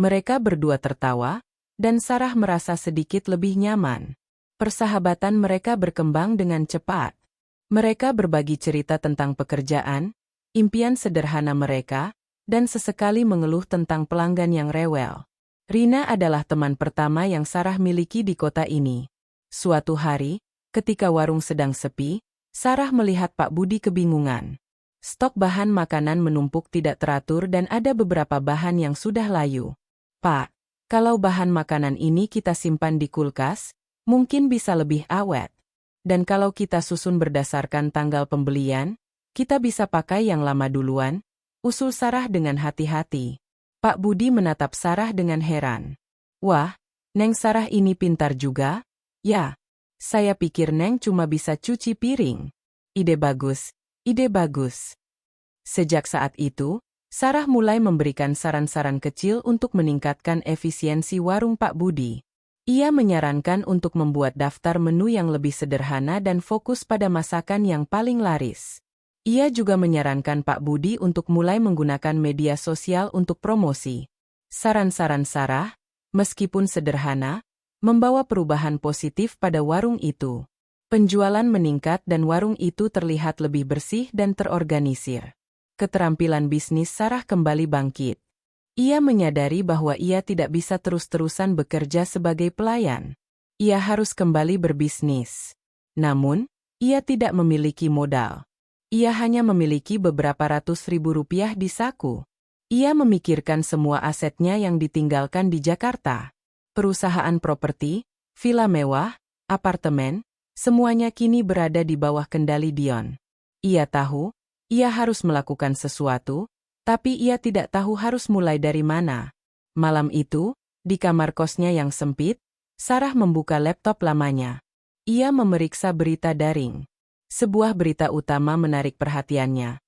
Mereka berdua tertawa, dan Sarah merasa sedikit lebih nyaman. Persahabatan mereka berkembang dengan cepat. Mereka berbagi cerita tentang pekerjaan, impian sederhana mereka, dan sesekali mengeluh tentang pelanggan yang rewel. Rina adalah teman pertama yang Sarah miliki di kota ini. Suatu hari, ketika warung sedang sepi, Sarah melihat Pak Budi kebingungan. Stok bahan makanan menumpuk tidak teratur dan ada beberapa bahan yang sudah layu. Pak, kalau bahan makanan ini kita simpan di kulkas, mungkin bisa lebih awet. Dan kalau kita susun berdasarkan tanggal pembelian, kita bisa pakai yang lama duluan, usul Sarah dengan hati-hati. Pak Budi menatap Sarah dengan heran. Wah, Neng Sarah ini pintar juga? Ya, saya pikir Neng cuma bisa cuci piring. Ide bagus, ide bagus. Sejak saat itu, Sarah mulai memberikan saran-saran kecil untuk meningkatkan efisiensi warung Pak Budi. Ia menyarankan untuk membuat daftar menu yang lebih sederhana dan fokus pada masakan yang paling laris. Ia juga menyarankan Pak Budi untuk mulai menggunakan media sosial untuk promosi. Saran-saran Sarah, meskipun sederhana, membawa perubahan positif pada warung itu. Penjualan meningkat dan warung itu terlihat lebih bersih dan terorganisir. Keterampilan bisnis Sarah kembali bangkit. Ia menyadari bahwa ia tidak bisa terus-terusan bekerja sebagai pelayan. Ia harus kembali berbisnis. Namun, ia tidak memiliki modal. Ia hanya memiliki beberapa ratus ribu rupiah di saku. Ia memikirkan semua asetnya yang ditinggalkan di Jakarta. Perusahaan properti, villa mewah, apartemen, semuanya kini berada di bawah kendali Dion. Ia tahu, ia harus melakukan sesuatu, tapi ia tidak tahu harus mulai dari mana. Malam itu, di kamar kosnya yang sempit, Sarah membuka laptop lamanya. Ia memeriksa berita daring. Sebuah berita utama menarik perhatiannya.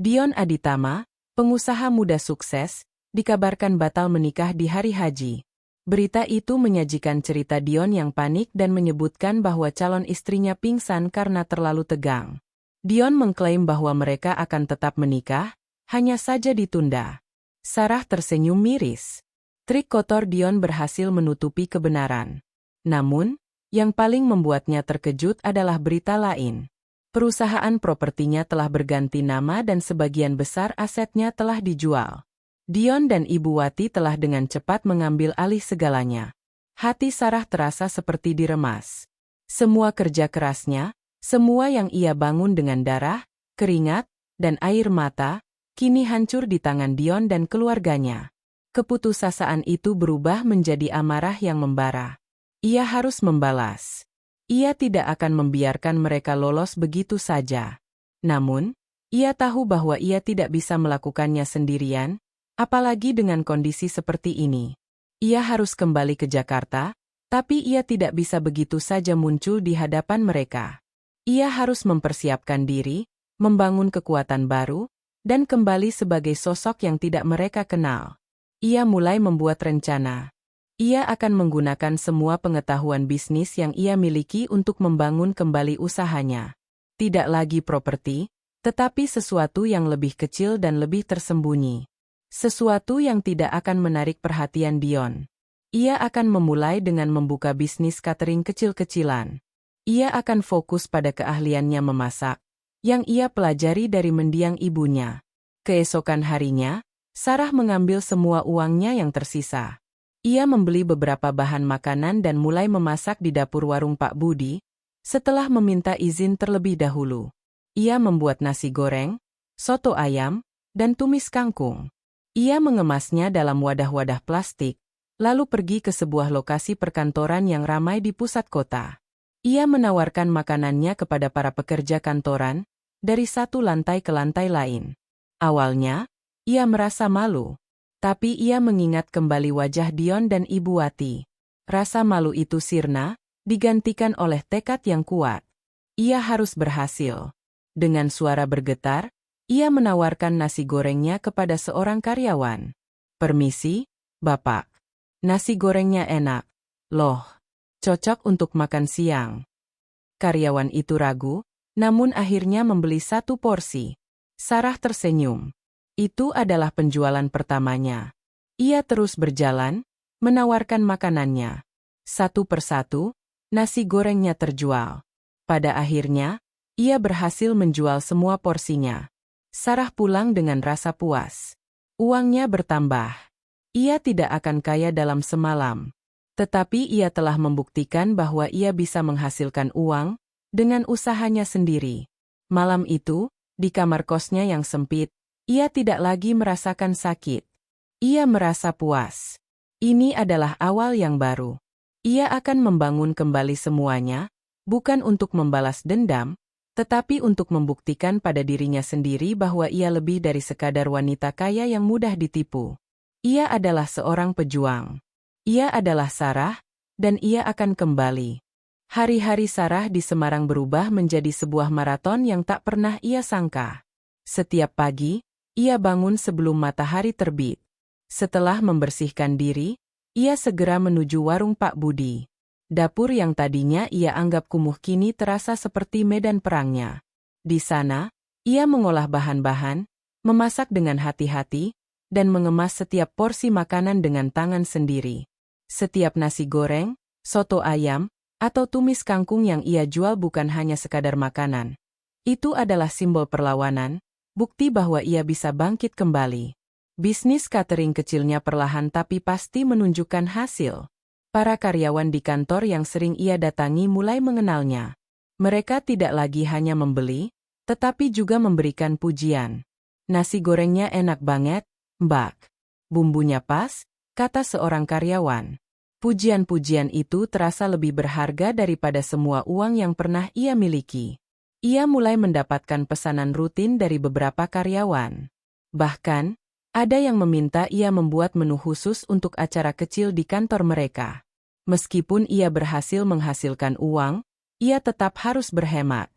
Dion Aditama, pengusaha muda sukses, dikabarkan batal menikah di hari haji. Berita itu menyajikan cerita Dion yang panik dan menyebutkan bahwa calon istrinya pingsan karena terlalu tegang. Dion mengklaim bahwa mereka akan tetap menikah, hanya saja ditunda. Sarah tersenyum miris. Trik kotor Dion berhasil menutupi kebenaran. Namun, yang paling membuatnya terkejut adalah berita lain. Perusahaan propertinya telah berganti nama dan sebagian besar asetnya telah dijual. Dion dan Ibu Wati telah dengan cepat mengambil alih segalanya. Hati Sarah terasa seperti diremas. Semua kerja kerasnya, semua yang ia bangun dengan darah, keringat, dan air mata, kini hancur di tangan Dion dan keluarganya. Keputusasaan itu berubah menjadi amarah yang membara. Ia harus membalas. Ia tidak akan membiarkan mereka lolos begitu saja. Namun, ia tahu bahwa ia tidak bisa melakukannya sendirian, apalagi dengan kondisi seperti ini. Ia harus kembali ke Jakarta, tapi ia tidak bisa begitu saja muncul di hadapan mereka. Ia harus mempersiapkan diri, membangun kekuatan baru, dan kembali sebagai sosok yang tidak mereka kenal. Ia mulai membuat rencana. Ia akan menggunakan semua pengetahuan bisnis yang ia miliki untuk membangun kembali usahanya. Tidak lagi properti, tetapi sesuatu yang lebih kecil dan lebih tersembunyi. Sesuatu yang tidak akan menarik perhatian Dion. Ia akan memulai dengan membuka bisnis catering kecil-kecilan. Ia akan fokus pada keahliannya memasak, yang ia pelajari dari mendiang ibunya. Keesokan harinya, Sarah mengambil semua uangnya yang tersisa. Ia membeli beberapa bahan makanan dan mulai memasak di dapur warung Pak Budi, setelah meminta izin terlebih dahulu. Ia membuat nasi goreng, soto ayam, dan tumis kangkung. Ia mengemasnya dalam wadah-wadah plastik, lalu pergi ke sebuah lokasi perkantoran yang ramai di pusat kota. Ia menawarkan makanannya kepada para pekerja kantoran, dari satu lantai ke lantai lain. Awalnya, ia merasa malu. Tapi ia mengingat kembali wajah Dion dan Ibu Wati. Rasa malu itu sirna, digantikan oleh tekad yang kuat. Ia harus berhasil. Dengan suara bergetar, ia menawarkan nasi gorengnya kepada seorang karyawan. "Permisi, Bapak. Nasi gorengnya enak. Loh, cocok untuk makan siang." Karyawan itu ragu, namun akhirnya membeli satu porsi. Sarah tersenyum. Itu adalah penjualan pertamanya. Ia terus berjalan, menawarkan makanannya. Satu persatu, nasi gorengnya terjual. Pada akhirnya, ia berhasil menjual semua porsinya. Sarah pulang dengan rasa puas. Uangnya bertambah. Ia tidak akan kaya dalam semalam. Tetapi ia telah membuktikan bahwa ia bisa menghasilkan uang dengan usahanya sendiri. Malam itu, di kamar kosnya yang sempit, ia tidak lagi merasakan sakit. Ia merasa puas. Ini adalah awal yang baru. Ia akan membangun kembali semuanya, bukan untuk membalas dendam, tetapi untuk membuktikan pada dirinya sendiri bahwa ia lebih dari sekadar wanita kaya yang mudah ditipu. Ia adalah seorang pejuang. Ia adalah Sarah, dan ia akan kembali. Hari-hari Sarah di Semarang berubah menjadi sebuah maraton yang tak pernah ia sangka. Setiap pagi, ia bangun sebelum matahari terbit. Setelah membersihkan diri, ia segera menuju warung Pak Budi. Dapur yang tadinya ia anggap kumuh kini terasa seperti medan perangnya. Di sana, ia mengolah bahan-bahan, memasak dengan hati-hati, dan mengemas setiap porsi makanan dengan tangan sendiri. Setiap nasi goreng, soto ayam, atau tumis kangkung yang ia jual bukan hanya sekadar makanan. Itu adalah simbol perlawanan, bukti bahwa ia bisa bangkit kembali. Bisnis catering kecilnya perlahan tapi pasti menunjukkan hasil. Para karyawan di kantor yang sering ia datangi mulai mengenalnya. Mereka tidak lagi hanya membeli, tetapi juga memberikan pujian. "Nasi gorengnya enak banget, Mbak. Bumbunya pas," kata seorang karyawan. Pujian-pujian itu terasa lebih berharga daripada semua uang yang pernah ia miliki. Ia mulai mendapatkan pesanan rutin dari beberapa karyawan. Bahkan, ada yang meminta ia membuat menu khusus untuk acara kecil di kantor mereka. Meskipun ia berhasil menghasilkan uang, ia tetap harus berhemat.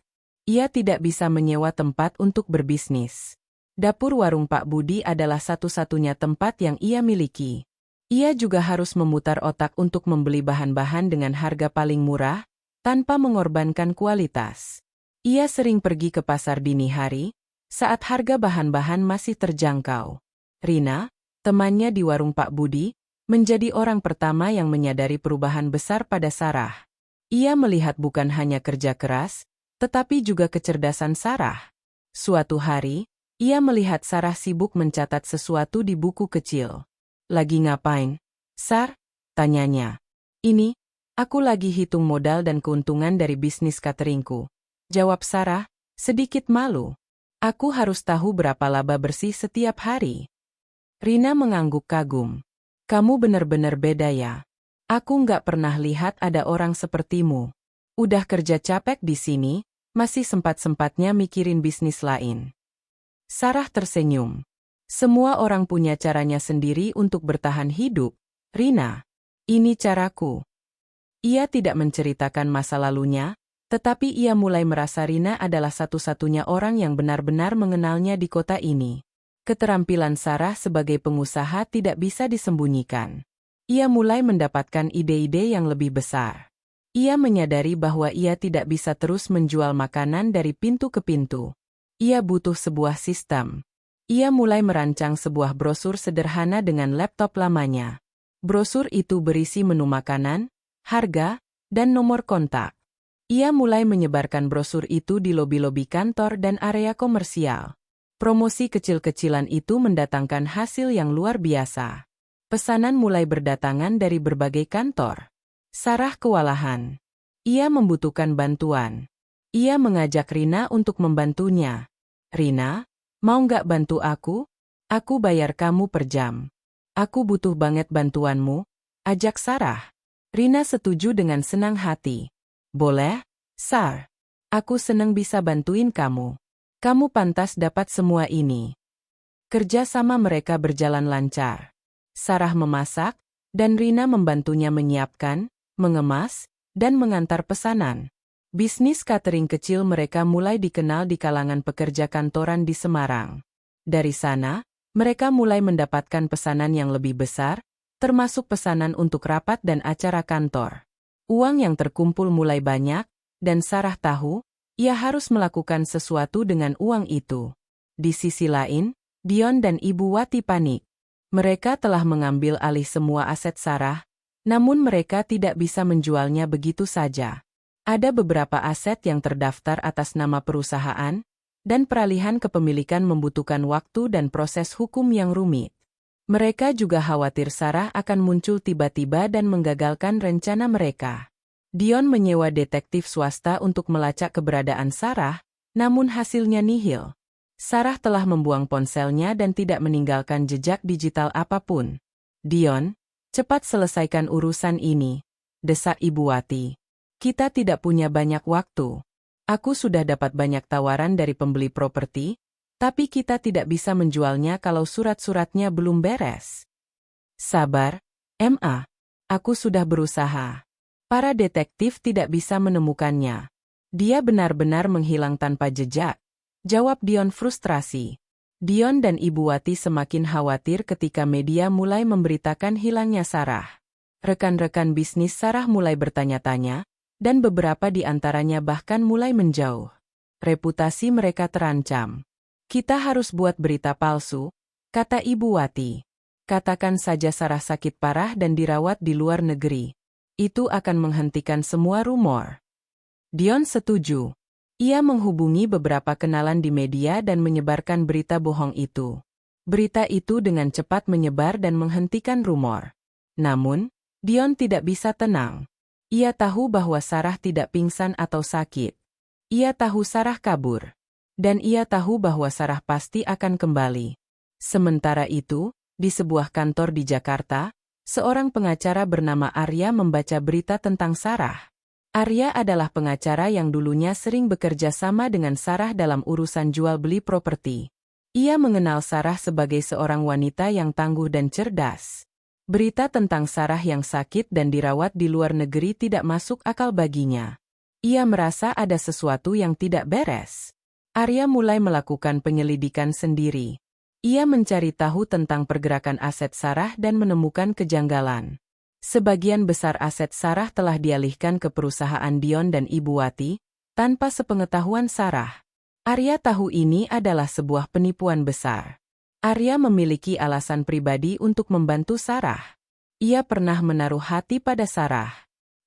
Ia tidak bisa menyewa tempat untuk berbisnis. Dapur warung Pak Budi adalah satu-satunya tempat yang ia miliki. Ia juga harus memutar otak untuk membeli bahan-bahan dengan harga paling murah, tanpa mengorbankan kualitas. Ia sering pergi ke pasar dini hari, saat harga bahan-bahan masih terjangkau. Rina, temannya di warung Pak Budi, menjadi orang pertama yang menyadari perubahan besar pada Sarah. Ia melihat bukan hanya kerja keras, tetapi juga kecerdasan Sarah. Suatu hari, ia melihat Sarah sibuk mencatat sesuatu di buku kecil. "Lagi ngapain, Sar?" tanyanya. "Ini, aku lagi hitung modal dan keuntungan dari bisnis cateringku," jawab Sarah, sedikit malu. "Aku harus tahu berapa laba bersih setiap hari." Rina mengangguk kagum. "Kamu benar-benar beda ya. Aku nggak pernah lihat ada orang sepertimu. Udah kerja capek di sini, masih sempat-sempatnya mikirin bisnis lain." Sarah tersenyum. "Semua orang punya caranya sendiri untuk bertahan hidup, Rina. Ini caraku." Ia tidak menceritakan masa lalunya, tetapi ia mulai merasa Rina adalah satu-satunya orang yang benar-benar mengenalnya di kota ini. Keterampilan Sarah sebagai pengusaha tidak bisa disembunyikan. Ia mulai mendapatkan ide-ide yang lebih besar. Ia menyadari bahwa ia tidak bisa terus menjual makanan dari pintu ke pintu. Ia butuh sebuah sistem. Ia mulai merancang sebuah brosur sederhana dengan laptop lamanya. Brosur itu berisi menu makanan, harga, dan nomor kontak. Ia mulai menyebarkan brosur itu di lobi-lobi kantor dan area komersial. Promosi kecil-kecilan itu mendatangkan hasil yang luar biasa. Pesanan mulai berdatangan dari berbagai kantor. Sarah kewalahan. Ia membutuhkan bantuan. Ia mengajak Rina untuk membantunya. "Rina, mau nggak bantu aku? Aku bayar kamu per jam. Aku butuh banget bantuanmu, ajak Sarah. Rina setuju dengan senang hati. Boleh, Sar. Aku senang bisa bantuin kamu. Kamu pantas dapat semua ini. Kerja sama mereka berjalan lancar. Sarah memasak, dan Rina membantunya menyiapkan, mengemas, dan mengantar pesanan. Bisnis catering kecil mereka mulai dikenal di kalangan pekerja kantoran di Semarang. Dari sana, mereka mulai mendapatkan pesanan yang lebih besar, termasuk pesanan untuk rapat dan acara kantor. Uang yang terkumpul mulai banyak, dan Sarah tahu, ia harus melakukan sesuatu dengan uang itu. Di sisi lain, Dion dan Ibu Wati panik. Mereka telah mengambil alih semua aset Sarah, namun mereka tidak bisa menjualnya begitu saja. Ada beberapa aset yang terdaftar atas nama perusahaan, dan peralihan kepemilikan membutuhkan waktu dan proses hukum yang rumit. Mereka juga khawatir Sarah akan muncul tiba-tiba dan menggagalkan rencana mereka. Dion menyewa detektif swasta untuk melacak keberadaan Sarah, namun hasilnya nihil. Sarah telah membuang ponselnya dan tidak meninggalkan jejak digital apapun. Dion, cepat selesaikan urusan ini, desak Ibu Wati. Kita tidak punya banyak waktu. Aku sudah dapat banyak tawaran dari pembeli properti, tapi kita tidak bisa menjualnya kalau surat-suratnya belum beres. Sabar, Ma. Aku sudah berusaha. Para detektif tidak bisa menemukannya. Dia benar-benar menghilang tanpa jejak, jawab Dion frustrasi. Dion dan Ibu Wati semakin khawatir ketika media mulai memberitakan hilangnya Sarah. Rekan-rekan bisnis Sarah mulai bertanya-tanya, dan beberapa di antaranya bahkan mulai menjauh. Reputasi mereka terancam. Kita harus buat berita palsu, kata Ibu Wati. Katakan saja Sarah sakit parah dan dirawat di luar negeri. Itu akan menghentikan semua rumor. Dion setuju. Ia menghubungi beberapa kenalan di media dan menyebarkan berita bohong itu. Berita itu dengan cepat menyebar dan menghentikan rumor. Namun, Dion tidak bisa tenang. Ia tahu bahwa Sarah tidak pingsan atau sakit. Ia tahu Sarah kabur. Dan ia tahu bahwa Sarah pasti akan kembali. Sementara itu, di sebuah kantor di Jakarta, seorang pengacara bernama Arya membaca berita tentang Sarah. Arya adalah pengacara yang dulunya sering bekerja sama dengan Sarah dalam urusan jual-beli properti. Ia mengenal Sarah sebagai seorang wanita yang tangguh dan cerdas. Berita tentang Sarah yang sakit dan dirawat di luar negeri tidak masuk akal baginya. Ia merasa ada sesuatu yang tidak beres. Arya mulai melakukan penyelidikan sendiri. Ia mencari tahu tentang pergerakan aset Sarah dan menemukan kejanggalan. Sebagian besar aset Sarah telah dialihkan ke perusahaan Dion dan Ibu Wati, tanpa sepengetahuan Sarah. Arya tahu ini adalah sebuah penipuan besar. Arya memiliki alasan pribadi untuk membantu Sarah. Ia pernah menaruh hati pada Sarah.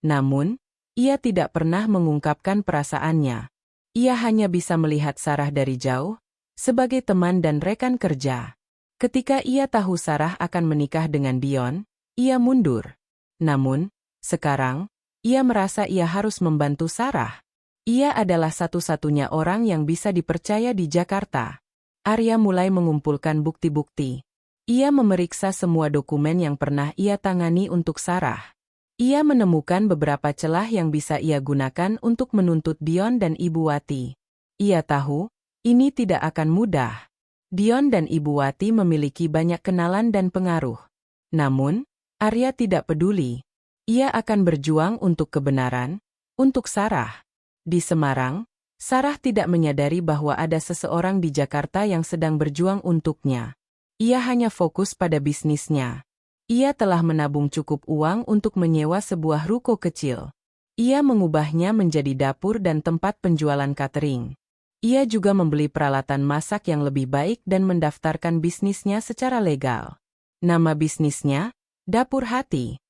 Namun, ia tidak pernah mengungkapkan perasaannya. Ia hanya bisa melihat Sarah dari jauh, sebagai teman dan rekan kerja. Ketika ia tahu Sarah akan menikah dengan Dion, ia mundur. Namun, sekarang, ia merasa ia harus membantu Sarah. Ia adalah satu-satunya orang yang bisa dipercaya di Jakarta. Arya mulai mengumpulkan bukti-bukti. Ia memeriksa semua dokumen yang pernah ia tangani untuk Sarah. Ia menemukan beberapa celah yang bisa ia gunakan untuk menuntut Dion dan Ibu Wati. Ia tahu, ini tidak akan mudah. Dion dan Ibu Wati memiliki banyak kenalan dan pengaruh. Namun, Arya tidak peduli. Ia akan berjuang untuk kebenaran, untuk Sarah. Di Semarang, Sarah tidak menyadari bahwa ada seseorang di Jakarta yang sedang berjuang untuknya. Ia hanya fokus pada bisnisnya. Ia telah menabung cukup uang untuk menyewa sebuah ruko kecil. Ia mengubahnya menjadi dapur dan tempat penjualan catering. Ia juga membeli peralatan masak yang lebih baik dan mendaftarkan bisnisnya secara legal. Nama bisnisnya, Dapur Hati.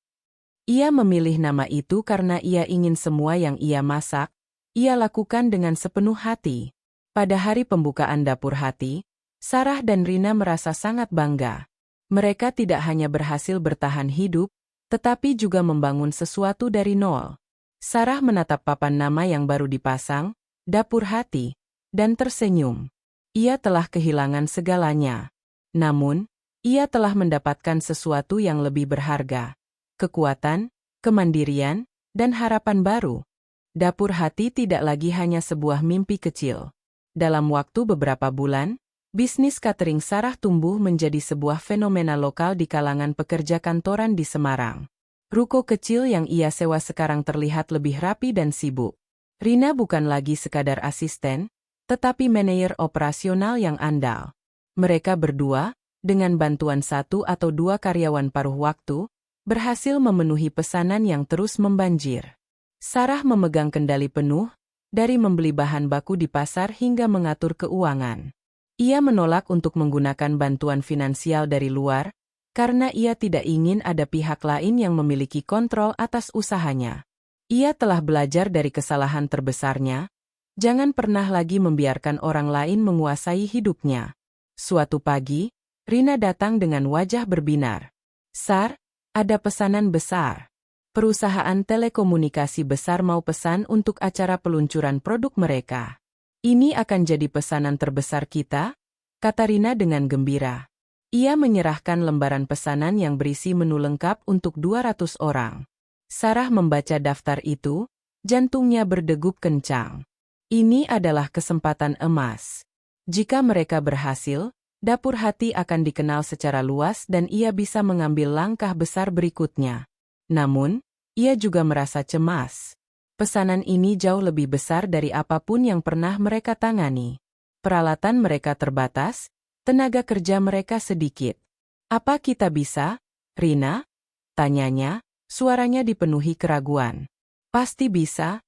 Ia memilih nama itu karena ia ingin semua yang ia masak, ia lakukan dengan sepenuh hati. Pada hari pembukaan Dapur Hati, Sarah dan Rina merasa sangat bangga. Mereka tidak hanya berhasil bertahan hidup, tetapi juga membangun sesuatu dari nol. Sarah menatap papan nama yang baru dipasang, Dapur Hati, dan tersenyum. Ia telah kehilangan segalanya. Namun, ia telah mendapatkan sesuatu yang lebih berharga. kekuatan, kemandirian, dan harapan baru. Dapur Hati tidak lagi hanya sebuah mimpi kecil. Dalam waktu beberapa bulan, bisnis catering Sarah tumbuh menjadi sebuah fenomena lokal di kalangan pekerja kantoran di Semarang. Ruko kecil yang ia sewa sekarang terlihat lebih rapi dan sibuk. Rina bukan lagi sekadar asisten, tetapi manajer operasional yang andal. Mereka berdua, dengan bantuan 1 atau 2 karyawan paruh waktu, berhasil memenuhi pesanan yang terus membanjir. Sarah memegang kendali penuh, dari membeli bahan baku di pasar hingga mengatur keuangan. Ia menolak untuk menggunakan bantuan finansial dari luar, karena ia tidak ingin ada pihak lain yang memiliki kontrol atas usahanya. Ia telah belajar dari kesalahan terbesarnya, jangan pernah lagi membiarkan orang lain menguasai hidupnya. Suatu pagi, Rina datang dengan wajah berbinar. "Sar, ada pesanan besar. Perusahaan telekomunikasi besar mau pesan untuk acara peluncuran produk mereka. Ini akan jadi pesanan terbesar kita," kata Rina dengan gembira. Ia menyerahkan lembaran pesanan yang berisi menu lengkap untuk 200 orang. Sarah membaca daftar itu, jantungnya berdegup kencang. Ini adalah kesempatan emas. Jika mereka berhasil, Dapur Hati akan dikenal secara luas dan ia bisa mengambil langkah besar berikutnya. Namun, ia juga merasa cemas. Pesanan ini jauh lebih besar dari apapun yang pernah mereka tangani. Peralatan mereka terbatas, tenaga kerja mereka sedikit. "Apa kita bisa, Rina?" tanyanya, suaranya dipenuhi keraguan. "Pasti bisa,"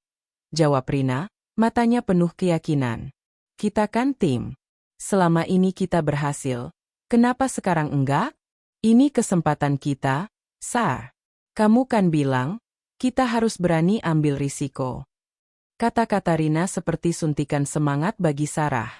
jawab Rina, matanya penuh keyakinan. "Kita kan tim. Selama ini kita berhasil. Kenapa sekarang enggak? Ini kesempatan kita, Sar. Kamu kan bilang, kita harus berani ambil risiko." Kata-kata Rina seperti suntikan semangat bagi Sarah.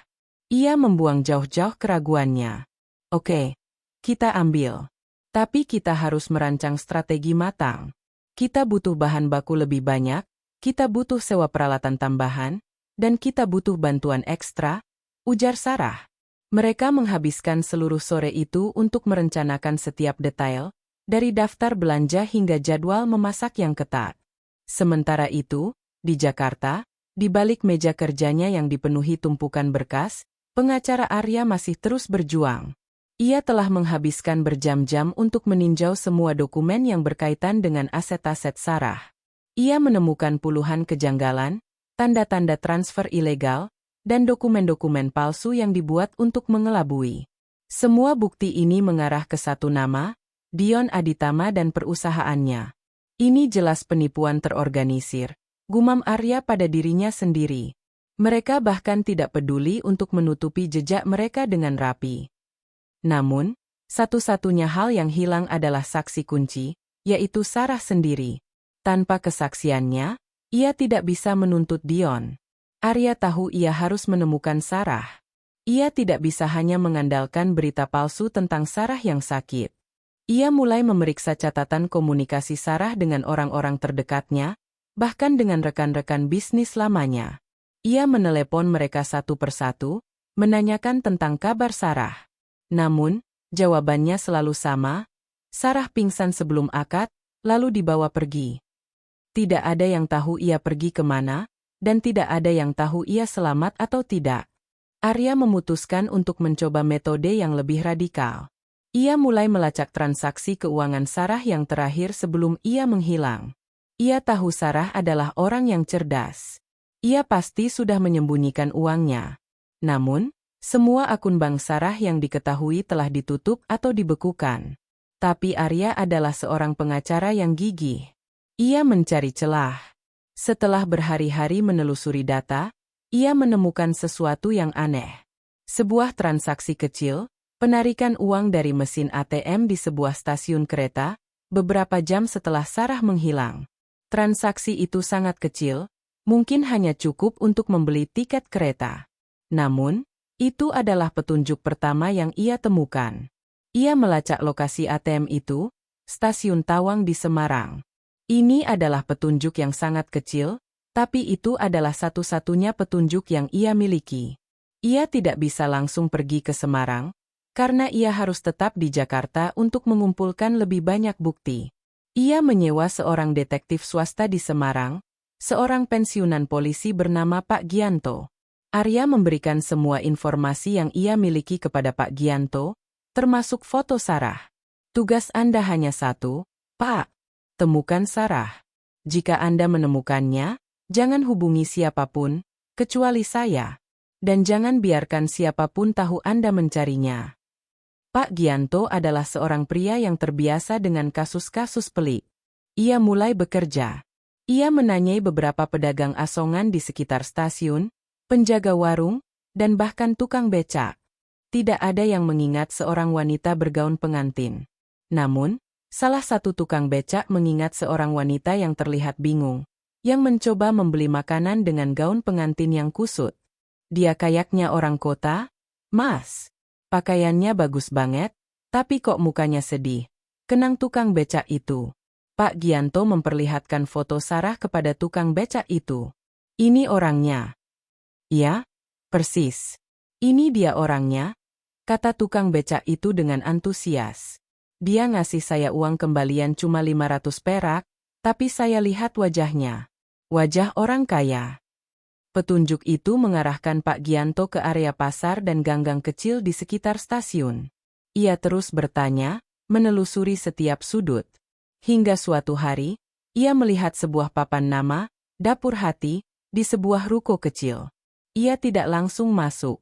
Ia membuang jauh-jauh keraguannya. "Oke, kita ambil. Tapi kita harus merancang strategi matang. Kita butuh bahan baku lebih banyak, kita butuh sewa peralatan tambahan, dan kita butuh bantuan ekstra," ujar Sarah. Mereka menghabiskan seluruh sore itu untuk merencanakan setiap detail, dari daftar belanja hingga jadwal memasak yang ketat. Sementara itu, di Jakarta, di balik meja kerjanya yang dipenuhi tumpukan berkas, pengacara Arya masih terus berjuang. Ia telah menghabiskan berjam-jam untuk meninjau semua dokumen yang berkaitan dengan aset-aset Sarah. Ia menemukan puluhan kejanggalan, tanda-tanda transfer ilegal, dan dokumen-dokumen palsu yang dibuat untuk mengelabui. Semua bukti ini mengarah ke satu nama, Dion Aditama dan perusahaannya. "Ini jelas penipuan terorganisir," gumam Arya pada dirinya sendiri. Mereka bahkan tidak peduli untuk menutupi jejak mereka dengan rapi. Namun, satu-satunya hal yang hilang adalah saksi kunci, yaitu Sarah sendiri. Tanpa kesaksiannya, ia tidak bisa menuntut Dion. Arya tahu ia harus menemukan Sarah. Ia tidak bisa hanya mengandalkan berita palsu tentang Sarah yang sakit. Ia mulai memeriksa catatan komunikasi Sarah dengan orang-orang terdekatnya, bahkan dengan rekan-rekan bisnis lamanya. Ia menelepon mereka satu persatu, menanyakan tentang kabar Sarah. Namun, jawabannya selalu sama, Sarah pingsan sebelum akad, lalu dibawa pergi. Tidak ada yang tahu ia pergi kemana, dan tidak ada yang tahu ia selamat atau tidak. Arya memutuskan untuk mencoba metode yang lebih radikal. Ia mulai melacak transaksi keuangan Sarah yang terakhir sebelum ia menghilang. Ia tahu Sarah adalah orang yang cerdas. Ia pasti sudah menyembunyikan uangnya. Namun, semua akun bank Sarah yang diketahui telah ditutup atau dibekukan. Tapi Arya adalah seorang pengacara yang gigih. Ia mencari celah. Setelah berhari-hari menelusuri data, ia menemukan sesuatu yang aneh. Sebuah transaksi kecil, penarikan uang dari mesin ATM di sebuah stasiun kereta, beberapa jam setelah Sarah menghilang. Transaksi itu sangat kecil, mungkin hanya cukup untuk membeli tiket kereta. Namun, itu adalah petunjuk pertama yang ia temukan. Ia melacak lokasi ATM itu, stasiun Tawang di Semarang. Ini adalah petunjuk yang sangat kecil, tapi itu adalah satu-satunya petunjuk yang ia miliki. Ia tidak bisa langsung pergi ke Semarang, karena ia harus tetap di Jakarta untuk mengumpulkan lebih banyak bukti. Ia menyewa seorang detektif swasta di Semarang, seorang pensiunan polisi bernama Pak Gianto. Arya memberikan semua informasi yang ia miliki kepada Pak Gianto, termasuk foto Sarah. Tugas Anda hanya satu, Pak. Temukan Sarah. Jika Anda menemukannya, jangan hubungi siapapun, kecuali saya. Dan jangan biarkan siapapun tahu Anda mencarinya. Pak Gianto adalah seorang pria yang terbiasa dengan kasus-kasus pelik. Ia mulai bekerja. Ia menanyai beberapa pedagang asongan di sekitar stasiun, penjaga warung, dan bahkan tukang becak. Tidak ada yang mengingat seorang wanita bergaun pengantin. Namun, salah satu tukang becak mengingat seorang wanita yang terlihat bingung, yang mencoba membeli makanan dengan gaun pengantin yang kusut. Dia kayaknya orang kota, Mas. Pakaiannya bagus banget, tapi kok mukanya sedih. Kenang tukang becak itu. Pak Gianto memperlihatkan foto Sarah kepada tukang becak itu. Ini orangnya. Ya, persis. Ini dia orangnya, kata tukang becak itu dengan antusias. Dia ngasih saya uang kembalian cuma 500 perak, tapi saya lihat wajahnya. Wajah orang kaya. Petunjuk itu mengarahkan Pak Gianto ke area pasar dan ganggang kecil di sekitar stasiun. Ia terus bertanya, menelusuri setiap sudut. Hingga suatu hari, ia melihat sebuah papan nama, Dapur Hati, di sebuah ruko kecil. Ia tidak langsung masuk.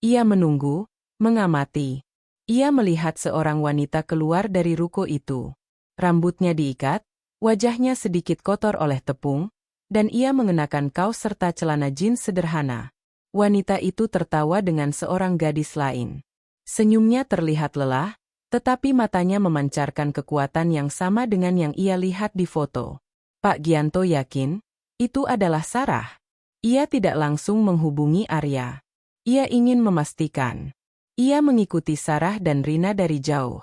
Ia menunggu, mengamati. Ia melihat seorang wanita keluar dari ruko itu. Rambutnya diikat, wajahnya sedikit kotor oleh tepung, dan ia mengenakan kaos serta celana jeans sederhana. Wanita itu tertawa dengan seorang gadis lain. Senyumnya terlihat lelah, tetapi matanya memancarkan kekuatan yang sama dengan yang ia lihat di foto. Pak Gianto yakin, itu adalah Sarah. Ia tidak langsung menghubungi Arya. Ia ingin memastikan. Ia mengikuti Sarah dan Rina dari jauh.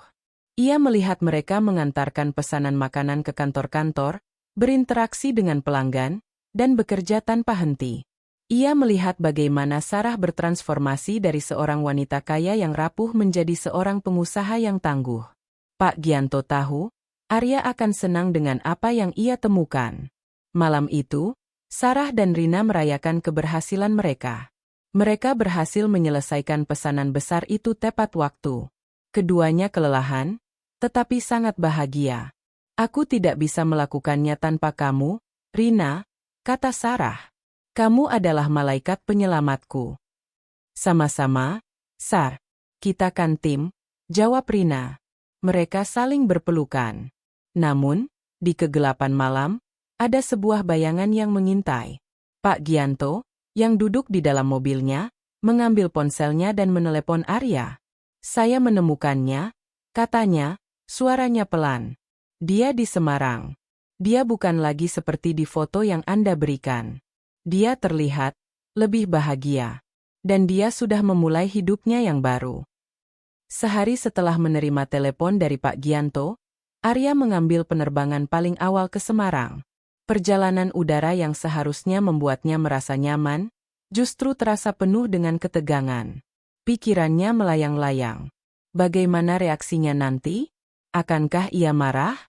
Ia melihat mereka mengantarkan pesanan makanan ke kantor-kantor, berinteraksi dengan pelanggan, dan bekerja tanpa henti. Ia melihat bagaimana Sarah bertransformasi dari seorang wanita kaya yang rapuh menjadi seorang pengusaha yang tangguh. Pak Gianto tahu, Arya akan senang dengan apa yang ia temukan. Malam itu, Sarah dan Rina merayakan keberhasilan mereka. Mereka berhasil menyelesaikan pesanan besar itu tepat waktu. Keduanya kelelahan, tetapi sangat bahagia. Aku tidak bisa melakukannya tanpa kamu, Rina, kata Sarah. Kamu adalah malaikat penyelamatku. Sama-sama, Sar. Kita kan tim, jawab Rina. Mereka saling berpelukan. Namun, di kegelapan malam, ada sebuah bayangan yang mengintai. Pak Gianto, yang duduk di dalam mobilnya, mengambil ponselnya dan menelepon Arya. Saya menemukannya, katanya, suaranya pelan. Dia di Semarang. Dia bukan lagi seperti di foto yang Anda berikan. Dia terlihat lebih bahagia. Dan dia sudah memulai hidupnya yang baru. Sehari setelah menerima telepon dari Pak Gianto, Arya mengambil penerbangan paling awal ke Semarang. Perjalanan udara yang seharusnya membuatnya merasa nyaman, justru terasa penuh dengan ketegangan. Pikirannya melayang-layang. Bagaimana reaksinya nanti? Akankah ia marah?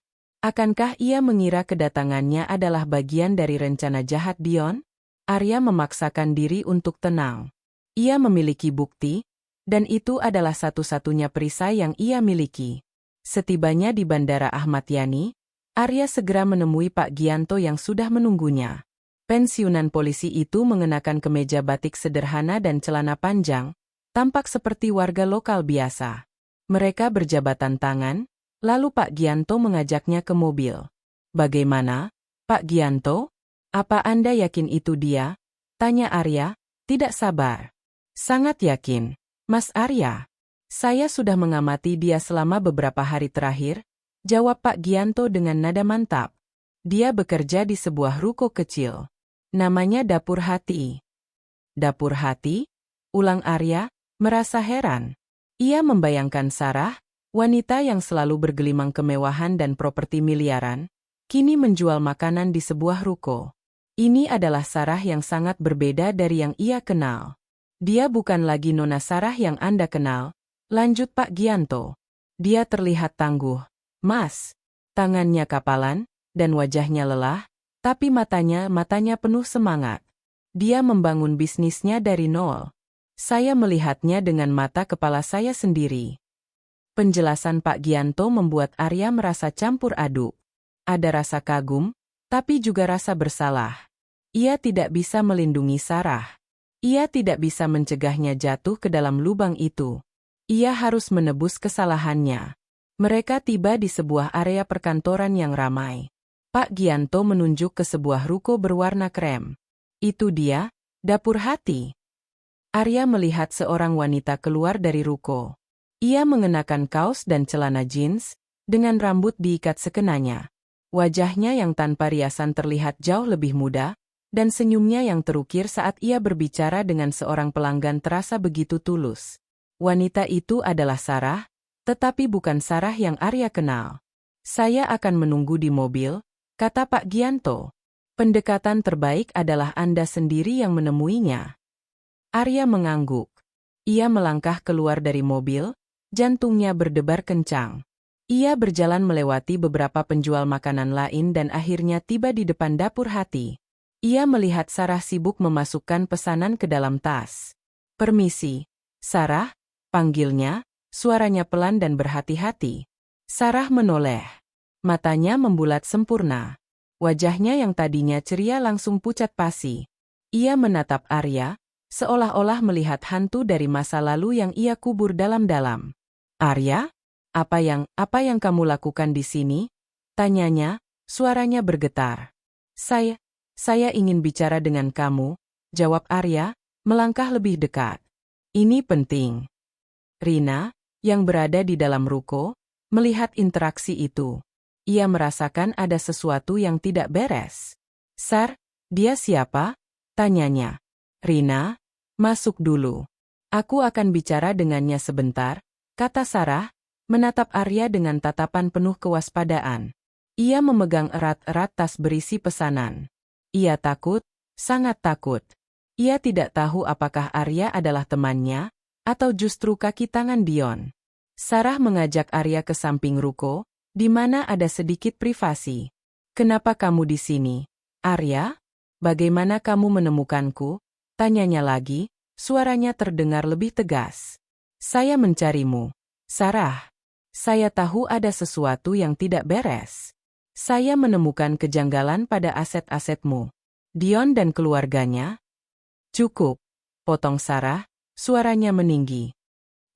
Akankah ia mengira kedatangannya adalah bagian dari rencana jahat Dion? Arya memaksakan diri untuk tenang. Ia memiliki bukti, dan itu adalah satu-satunya perisai yang ia miliki. Setibanya di Bandara Ahmad Yani, Arya segera menemui Pak Gianto yang sudah menunggunya. Pensiunan polisi itu mengenakan kemeja batik sederhana dan celana panjang, tampak seperti warga lokal biasa. Mereka berjabatan tangan, lalu Pak Gianto mengajaknya ke mobil. Bagaimana, Pak Gianto? Apa Anda yakin itu dia? Tanya Arya, tidak sabar. Sangat yakin, Mas Arya. Saya sudah mengamati dia selama beberapa hari terakhir, jawab Pak Gianto dengan nada mantap. Dia bekerja di sebuah ruko kecil. Namanya Dapur Hati. Dapur Hati? Ulang Arya, merasa heran. Ia membayangkan Sarah, wanita yang selalu bergelimang kemewahan dan properti miliaran, kini menjual makanan di sebuah ruko. Ini adalah Sarah yang sangat berbeda dari yang ia kenal. Dia bukan lagi Nona Sarah yang Anda kenal, lanjut Pak Gianto. Dia terlihat tangguh. Mas, Tangannya kapalan, dan wajahnya lelah, tapi matanya penuh semangat. Dia membangun bisnisnya dari nol. Saya melihatnya dengan mata kepala saya sendiri. Penjelasan Pak Gianto membuat Arya merasa campur aduk. Ada rasa kagum, tapi juga rasa bersalah. Ia tidak bisa melindungi Sarah. Ia tidak bisa mencegahnya jatuh ke dalam lubang itu. Ia harus menebus kesalahannya. Mereka tiba di sebuah area perkantoran yang ramai. Pak Gianto menunjuk ke sebuah ruko berwarna krem. Itu dia, dapur hati. Arya melihat seorang wanita keluar dari ruko. Ia mengenakan kaos dan celana jeans, dengan rambut diikat sekenanya. Wajahnya yang tanpa riasan terlihat jauh lebih muda, dan senyumnya yang terukir saat ia berbicara dengan seorang pelanggan terasa begitu tulus. Wanita itu adalah Sarah, tetapi bukan Sarah yang Arya kenal. Saya akan menunggu di mobil, kata Pak Gianto. Pendekatan terbaik adalah Anda sendiri yang menemuinya. Arya mengangguk. Ia melangkah keluar dari mobil, jantungnya berdebar kencang. Ia berjalan melewati beberapa penjual makanan lain dan akhirnya tiba di depan dapur hati. Ia melihat Sarah sibuk memasukkan pesanan ke dalam tas. Permisi, Sarah, panggilnya, suaranya pelan dan berhati-hati. Sarah menoleh. Matanya membulat sempurna. Wajahnya yang tadinya ceria langsung pucat pasi. Ia menatap Arya, seolah-olah melihat hantu dari masa lalu yang ia kubur dalam-dalam. Arya, apa yang kamu lakukan di sini? Tanyanya, suaranya bergetar. Saya ingin bicara dengan kamu, jawab Arya, melangkah lebih dekat. Ini penting. Rina, yang berada di dalam ruko, melihat interaksi itu. Ia merasakan ada sesuatu yang tidak beres. Sar, dia siapa? Tanyanya. Rina, masuk dulu. Aku akan bicara dengannya sebentar, kata Sarah, menatap Arya dengan tatapan penuh kewaspadaan. Ia memegang erat-erat tas berisi pesanan. Ia takut, sangat takut. Ia tidak tahu apakah Arya adalah temannya, atau justru kaki tangan Dion. Sarah mengajak Arya ke samping ruko, di mana ada sedikit privasi. Kenapa kamu di sini? Arya? Bagaimana kamu menemukanku? Tanyanya lagi, suaranya terdengar lebih tegas. Saya mencarimu. Sarah. Saya tahu ada sesuatu yang tidak beres. Saya menemukan kejanggalan pada aset-asetmu. Dion dan keluarganya. Cukup, potong Sarah, suaranya meninggi.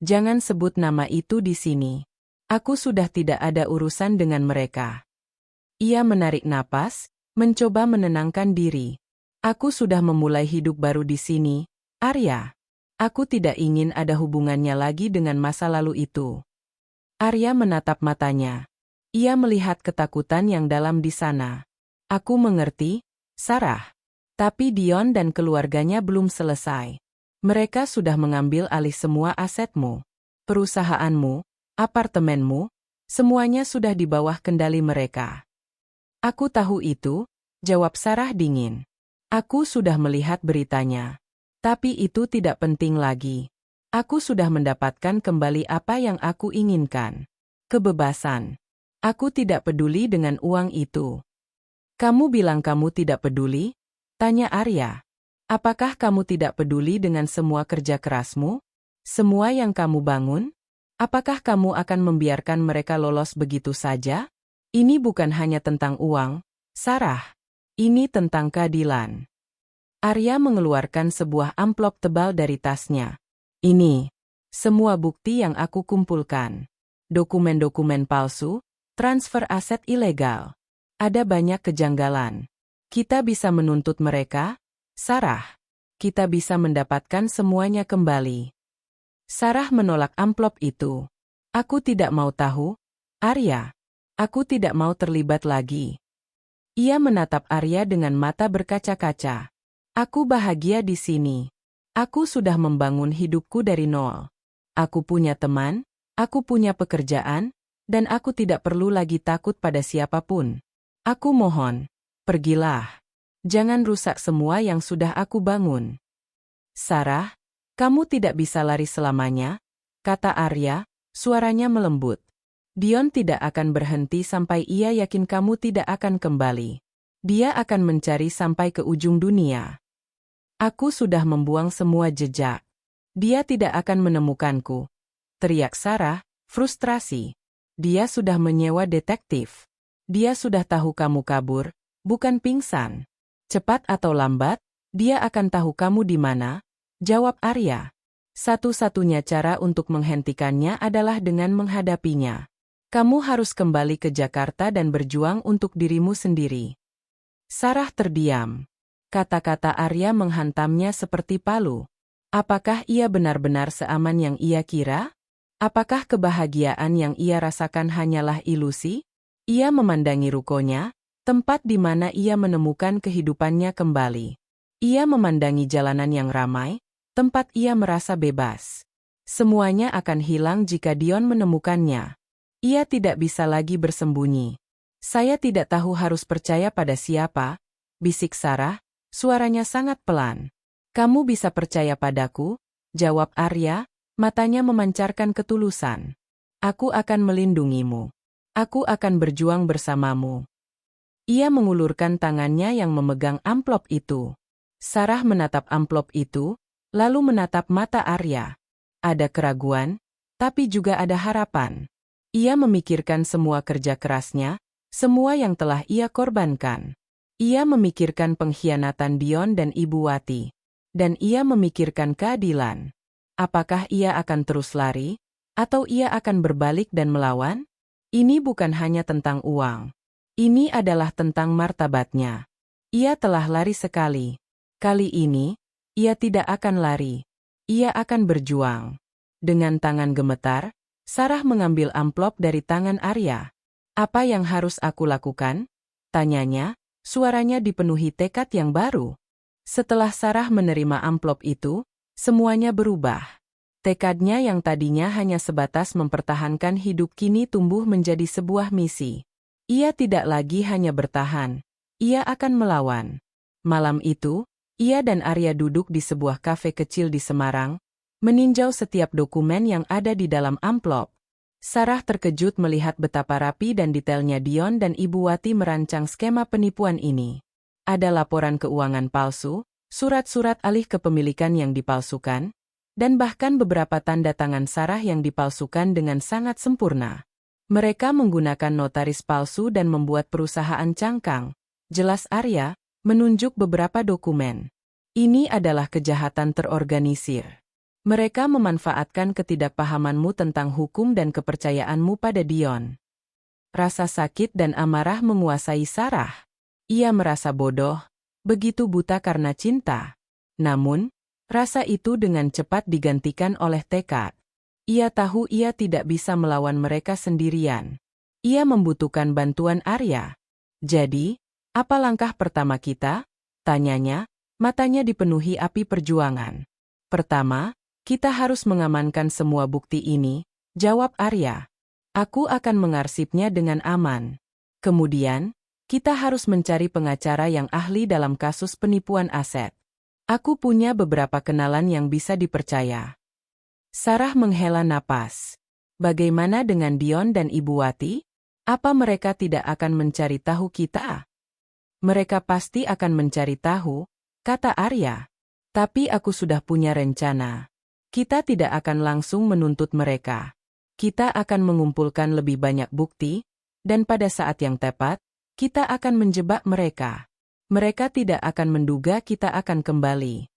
Jangan sebut nama itu di sini. Aku sudah tidak ada urusan dengan mereka. Ia menarik napas, mencoba menenangkan diri. Aku sudah memulai hidup baru di sini, Arya. Aku tidak ingin ada hubungannya lagi dengan masa lalu itu. Arya menatap matanya. Ia melihat ketakutan yang dalam di sana. Aku mengerti, Sarah. Tapi Dion dan keluarganya belum selesai. Mereka sudah mengambil alih semua asetmu. Perusahaanmu, apartemenmu, semuanya sudah di bawah kendali mereka. Aku tahu itu, jawab Sarah dingin. Aku sudah melihat beritanya. Tapi itu tidak penting lagi. Aku sudah mendapatkan kembali apa yang aku inginkan. Kebebasan. Aku tidak peduli dengan uang itu. Kamu bilang kamu tidak peduli? Tanya Arya. Apakah kamu tidak peduli dengan semua kerja kerasmu? Semua yang kamu bangun? Apakah kamu akan membiarkan mereka lolos begitu saja? Ini bukan hanya tentang uang, Sarah. Ini tentang keadilan. Arya mengeluarkan sebuah amplop tebal dari tasnya. Ini semua bukti yang aku kumpulkan. Dokumen-dokumen palsu, transfer aset ilegal. Ada banyak kejanggalan. Kita bisa menuntut mereka, Sarah. Kita bisa mendapatkan semuanya kembali. Sarah menolak amplop itu. Aku tidak mau tahu, Arya. Aku tidak mau terlibat lagi. Ia menatap Arya dengan mata berkaca-kaca. Aku bahagia di sini. Aku sudah membangun hidupku dari nol. Aku punya teman, aku punya pekerjaan, dan aku tidak perlu lagi takut pada siapapun. Aku mohon, pergilah. Jangan rusak semua yang sudah aku bangun. Sarah, kamu tidak bisa lari selamanya, kata Arya, suaranya melembut. Dion tidak akan berhenti sampai ia yakin kamu tidak akan kembali. Dia akan mencari sampai ke ujung dunia. Aku sudah membuang semua jejak. Dia tidak akan menemukanku. Teriak Sarah, frustrasi. Dia sudah menyewa detektif. Dia sudah tahu kamu kabur, bukan pingsan. Cepat atau lambat, dia akan tahu kamu di mana, jawab Arya. Satu-satunya cara untuk menghentikannya adalah dengan menghadapinya. Kamu harus kembali ke Jakarta dan berjuang untuk dirimu sendiri. Sarah terdiam. Kata-kata Arya menghantamnya seperti palu. Apakah ia benar-benar seaman yang ia kira? Apakah kebahagiaan yang ia rasakan hanyalah ilusi? Ia memandangi rukonya, tempat di mana ia menemukan kehidupannya kembali. Ia memandangi jalanan yang ramai, tempat ia merasa bebas. Semuanya akan hilang jika Dion menemukannya. Ia tidak bisa lagi bersembunyi. Saya tidak tahu harus percaya pada siapa, bisik Sarah, suaranya sangat pelan. Kamu bisa percaya padaku, jawab Arya, matanya memancarkan ketulusan. Aku akan melindungimu. Aku akan berjuang bersamamu. Ia mengulurkan tangannya yang memegang amplop itu. Sarah menatap amplop itu, lalu menatap mata Arya. Ada keraguan, tapi juga ada harapan. Ia memikirkan semua kerja kerasnya, semua yang telah ia korbankan. Ia memikirkan pengkhianatan Dion dan Ibu Wati. Dan ia memikirkan keadilan. Apakah ia akan terus lari? Atau ia akan berbalik dan melawan? Ini bukan hanya tentang uang. Ini adalah tentang martabatnya. Ia telah lari sekali. Kali ini, ia tidak akan lari. Ia akan berjuang. Dengan tangan gemetar, Sarah mengambil amplop dari tangan Arya. Apa yang harus aku lakukan? Tanyanya, suaranya dipenuhi tekad yang baru. Setelah Sarah menerima amplop itu, semuanya berubah. Tekadnya yang tadinya hanya sebatas mempertahankan hidup kini tumbuh menjadi sebuah misi. Ia tidak lagi hanya bertahan. Ia akan melawan. Malam itu, ia dan Arya duduk di sebuah kafe kecil di Semarang, meninjau setiap dokumen yang ada di dalam amplop. Sarah terkejut melihat betapa rapi dan detailnya Dion dan Ibu Wati merancang skema penipuan ini. Ada laporan keuangan palsu, surat-surat alih kepemilikan yang dipalsukan, dan bahkan beberapa tanda tangan Sarah yang dipalsukan dengan sangat sempurna. Mereka menggunakan notaris palsu dan membuat perusahaan cangkang. Jelas Arya, menunjuk beberapa dokumen. Ini adalah kejahatan terorganisir. Mereka memanfaatkan ketidakpahamanmu tentang hukum dan kepercayaanmu pada Dion. Rasa sakit dan amarah menguasai Sarah. Ia merasa bodoh, begitu buta karena cinta. Namun, rasa itu dengan cepat digantikan oleh tekad. Ia tahu ia tidak bisa melawan mereka sendirian. Ia membutuhkan bantuan Arya. Jadi, apa langkah pertama kita? Tanyanya, matanya dipenuhi api perjuangan. Pertama, kita harus mengamankan semua bukti ini, jawab Arya. Aku akan mengarsipnya dengan aman. Kemudian, kita harus mencari pengacara yang ahli dalam kasus penipuan aset. Aku punya beberapa kenalan yang bisa dipercaya. Sarah menghela napas. Bagaimana dengan Dion dan Ibu Wati? Apa mereka tidak akan mencari tahu kita? Mereka pasti akan mencari tahu, kata Arya. Tapi aku sudah punya rencana. Kita tidak akan langsung menuntut mereka. Kita akan mengumpulkan lebih banyak bukti, dan pada saat yang tepat, kita akan menjebak mereka. Mereka tidak akan menduga kita akan kembali.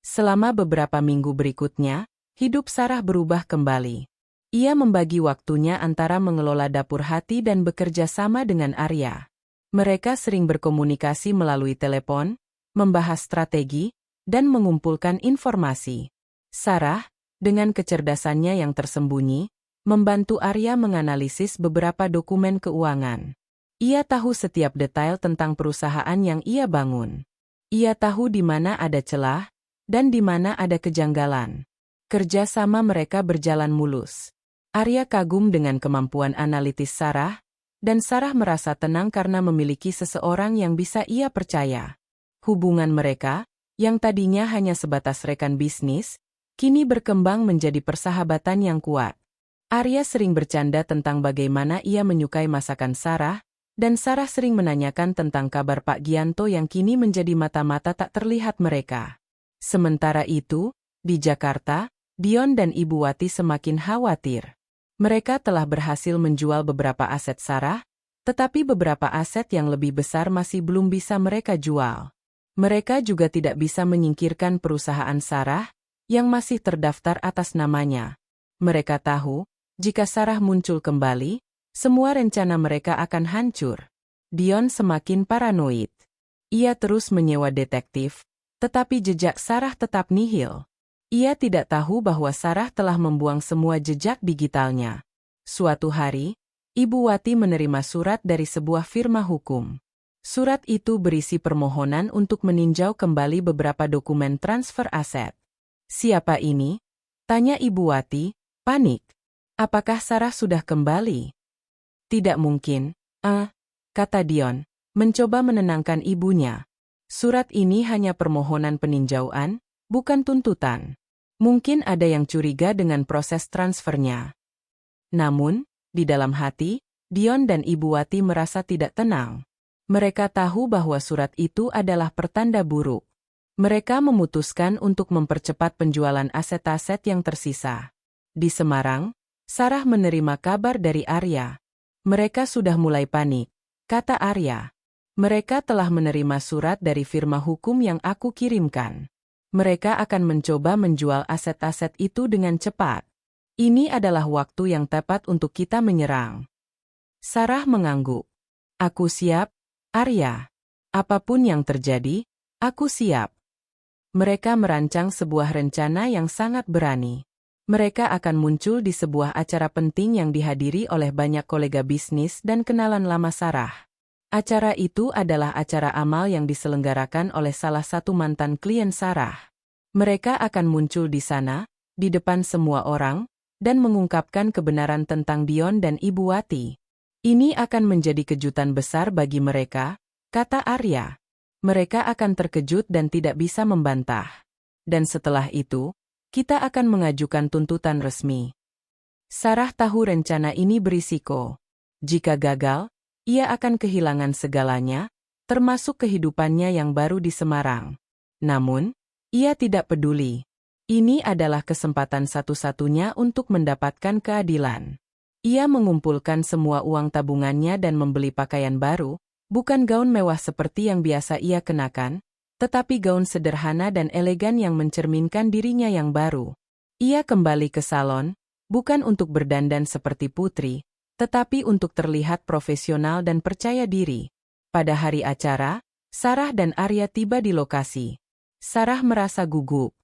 Selama beberapa minggu berikutnya, hidup Sarah berubah kembali. Ia membagi waktunya antara mengelola dapur hati dan bekerja sama dengan Arya. Mereka sering berkomunikasi melalui telepon, membahas strategi, dan mengumpulkan informasi. Sarah, dengan kecerdasannya yang tersembunyi, membantu Arya menganalisis beberapa dokumen keuangan. Ia tahu setiap detail tentang perusahaan yang ia bangun. Ia tahu di mana ada celah, dan di mana ada kejanggalan. Kerja sama mereka berjalan mulus. Arya kagum dengan kemampuan analitis Sarah, dan Sarah merasa tenang karena memiliki seseorang yang bisa ia percaya. Hubungan mereka, yang tadinya hanya sebatas rekan bisnis, kini berkembang menjadi persahabatan yang kuat. Arya sering bercanda tentang bagaimana ia menyukai masakan Sarah, dan Sarah sering menanyakan tentang kabar Pak Gianto yang kini menjadi mata-mata tak terlihat mereka. Sementara itu, di Jakarta, Dion dan Ibu Wati semakin khawatir. Mereka telah berhasil menjual beberapa aset Sarah, tetapi beberapa aset yang lebih besar masih belum bisa mereka jual. Mereka juga tidak bisa menyingkirkan perusahaan Sarah, yang masih terdaftar atas namanya. Mereka tahu, jika Sarah muncul kembali, semua rencana mereka akan hancur. Dion semakin paranoid. Ia terus menyewa detektif, tetapi jejak Sarah tetap nihil. Ia tidak tahu bahwa Sarah telah membuang semua jejak digitalnya. Suatu hari, Ibu Wati menerima surat dari sebuah firma hukum. Surat itu berisi permohonan untuk meninjau kembali beberapa dokumen transfer aset. "Siapa ini?" tanya Ibu Wati, panik. "Apakah Sarah sudah kembali?" "Tidak mungkin," kata Dion, mencoba menenangkan ibunya. "Surat ini hanya permohonan peninjauan, bukan tuntutan. Mungkin ada yang curiga dengan proses transfernya." Namun, di dalam hati, Dion dan Ibu Wati merasa tidak tenang. Mereka tahu bahwa surat itu adalah pertanda buruk. Mereka memutuskan untuk mempercepat penjualan aset-aset yang tersisa. Di Semarang, Sarah menerima kabar dari Arya. "Mereka sudah mulai panik," kata Arya. "Mereka telah menerima surat dari firma hukum yang aku kirimkan. Mereka akan mencoba menjual aset-aset itu dengan cepat. Ini adalah waktu yang tepat untuk kita menyerang." Sarah mengangguk. "Aku siap, Arya. Apapun yang terjadi, aku siap." Mereka merancang sebuah rencana yang sangat berani. Mereka akan muncul di sebuah acara penting yang dihadiri oleh banyak kolega bisnis dan kenalan lama Sarah. Acara itu adalah acara amal yang diselenggarakan oleh salah satu mantan klien Sarah. Mereka akan muncul di sana, di depan semua orang, dan mengungkapkan kebenaran tentang Dion dan Ibu Wati. "Ini akan menjadi kejutan besar bagi mereka," kata Arya. "Mereka akan terkejut dan tidak bisa membantah. Dan setelah itu, kita akan mengajukan tuntutan resmi." Sarah tahu rencana ini berisiko. Jika gagal, ia akan kehilangan segalanya, termasuk kehidupannya yang baru di Semarang. Namun, ia tidak peduli. Ini adalah kesempatan satu-satunya untuk mendapatkan keadilan. Ia mengumpulkan semua uang tabungannya dan membeli pakaian baru, bukan gaun mewah seperti yang biasa ia kenakan, tetapi gaun sederhana dan elegan yang mencerminkan dirinya yang baru. Ia kembali ke salon, bukan untuk berdandan seperti putri, tetapi untuk terlihat profesional dan percaya diri. Pada hari acara, Sarah dan Arya tiba di lokasi. Sarah merasa gugup.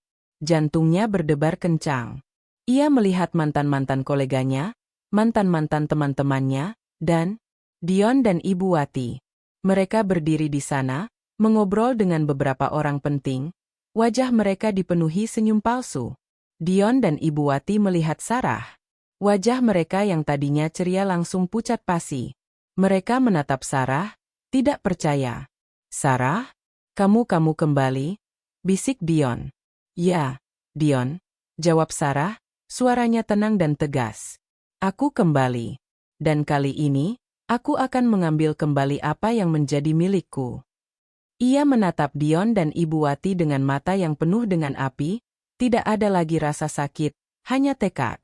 Jantungnya berdebar kencang. Ia melihat mantan-mantan koleganya, mantan-mantan teman-temannya, dan Dion dan Ibu Wati. Mereka berdiri di sana, mengobrol dengan beberapa orang penting. Wajah mereka dipenuhi senyum palsu. Dion dan Ibu Wati melihat Sarah. Wajah mereka yang tadinya ceria langsung pucat pasi. Mereka menatap Sarah, tidak percaya. "Sarah, kamu kembali?" bisik Dion. "Ya, Dion," jawab Sarah, suaranya tenang dan tegas. "Aku kembali. Dan kali ini, aku akan mengambil kembali apa yang menjadi milikku." Ia menatap Dion dan Ibu Wati dengan mata yang penuh dengan api, tidak ada lagi rasa sakit, hanya tekad.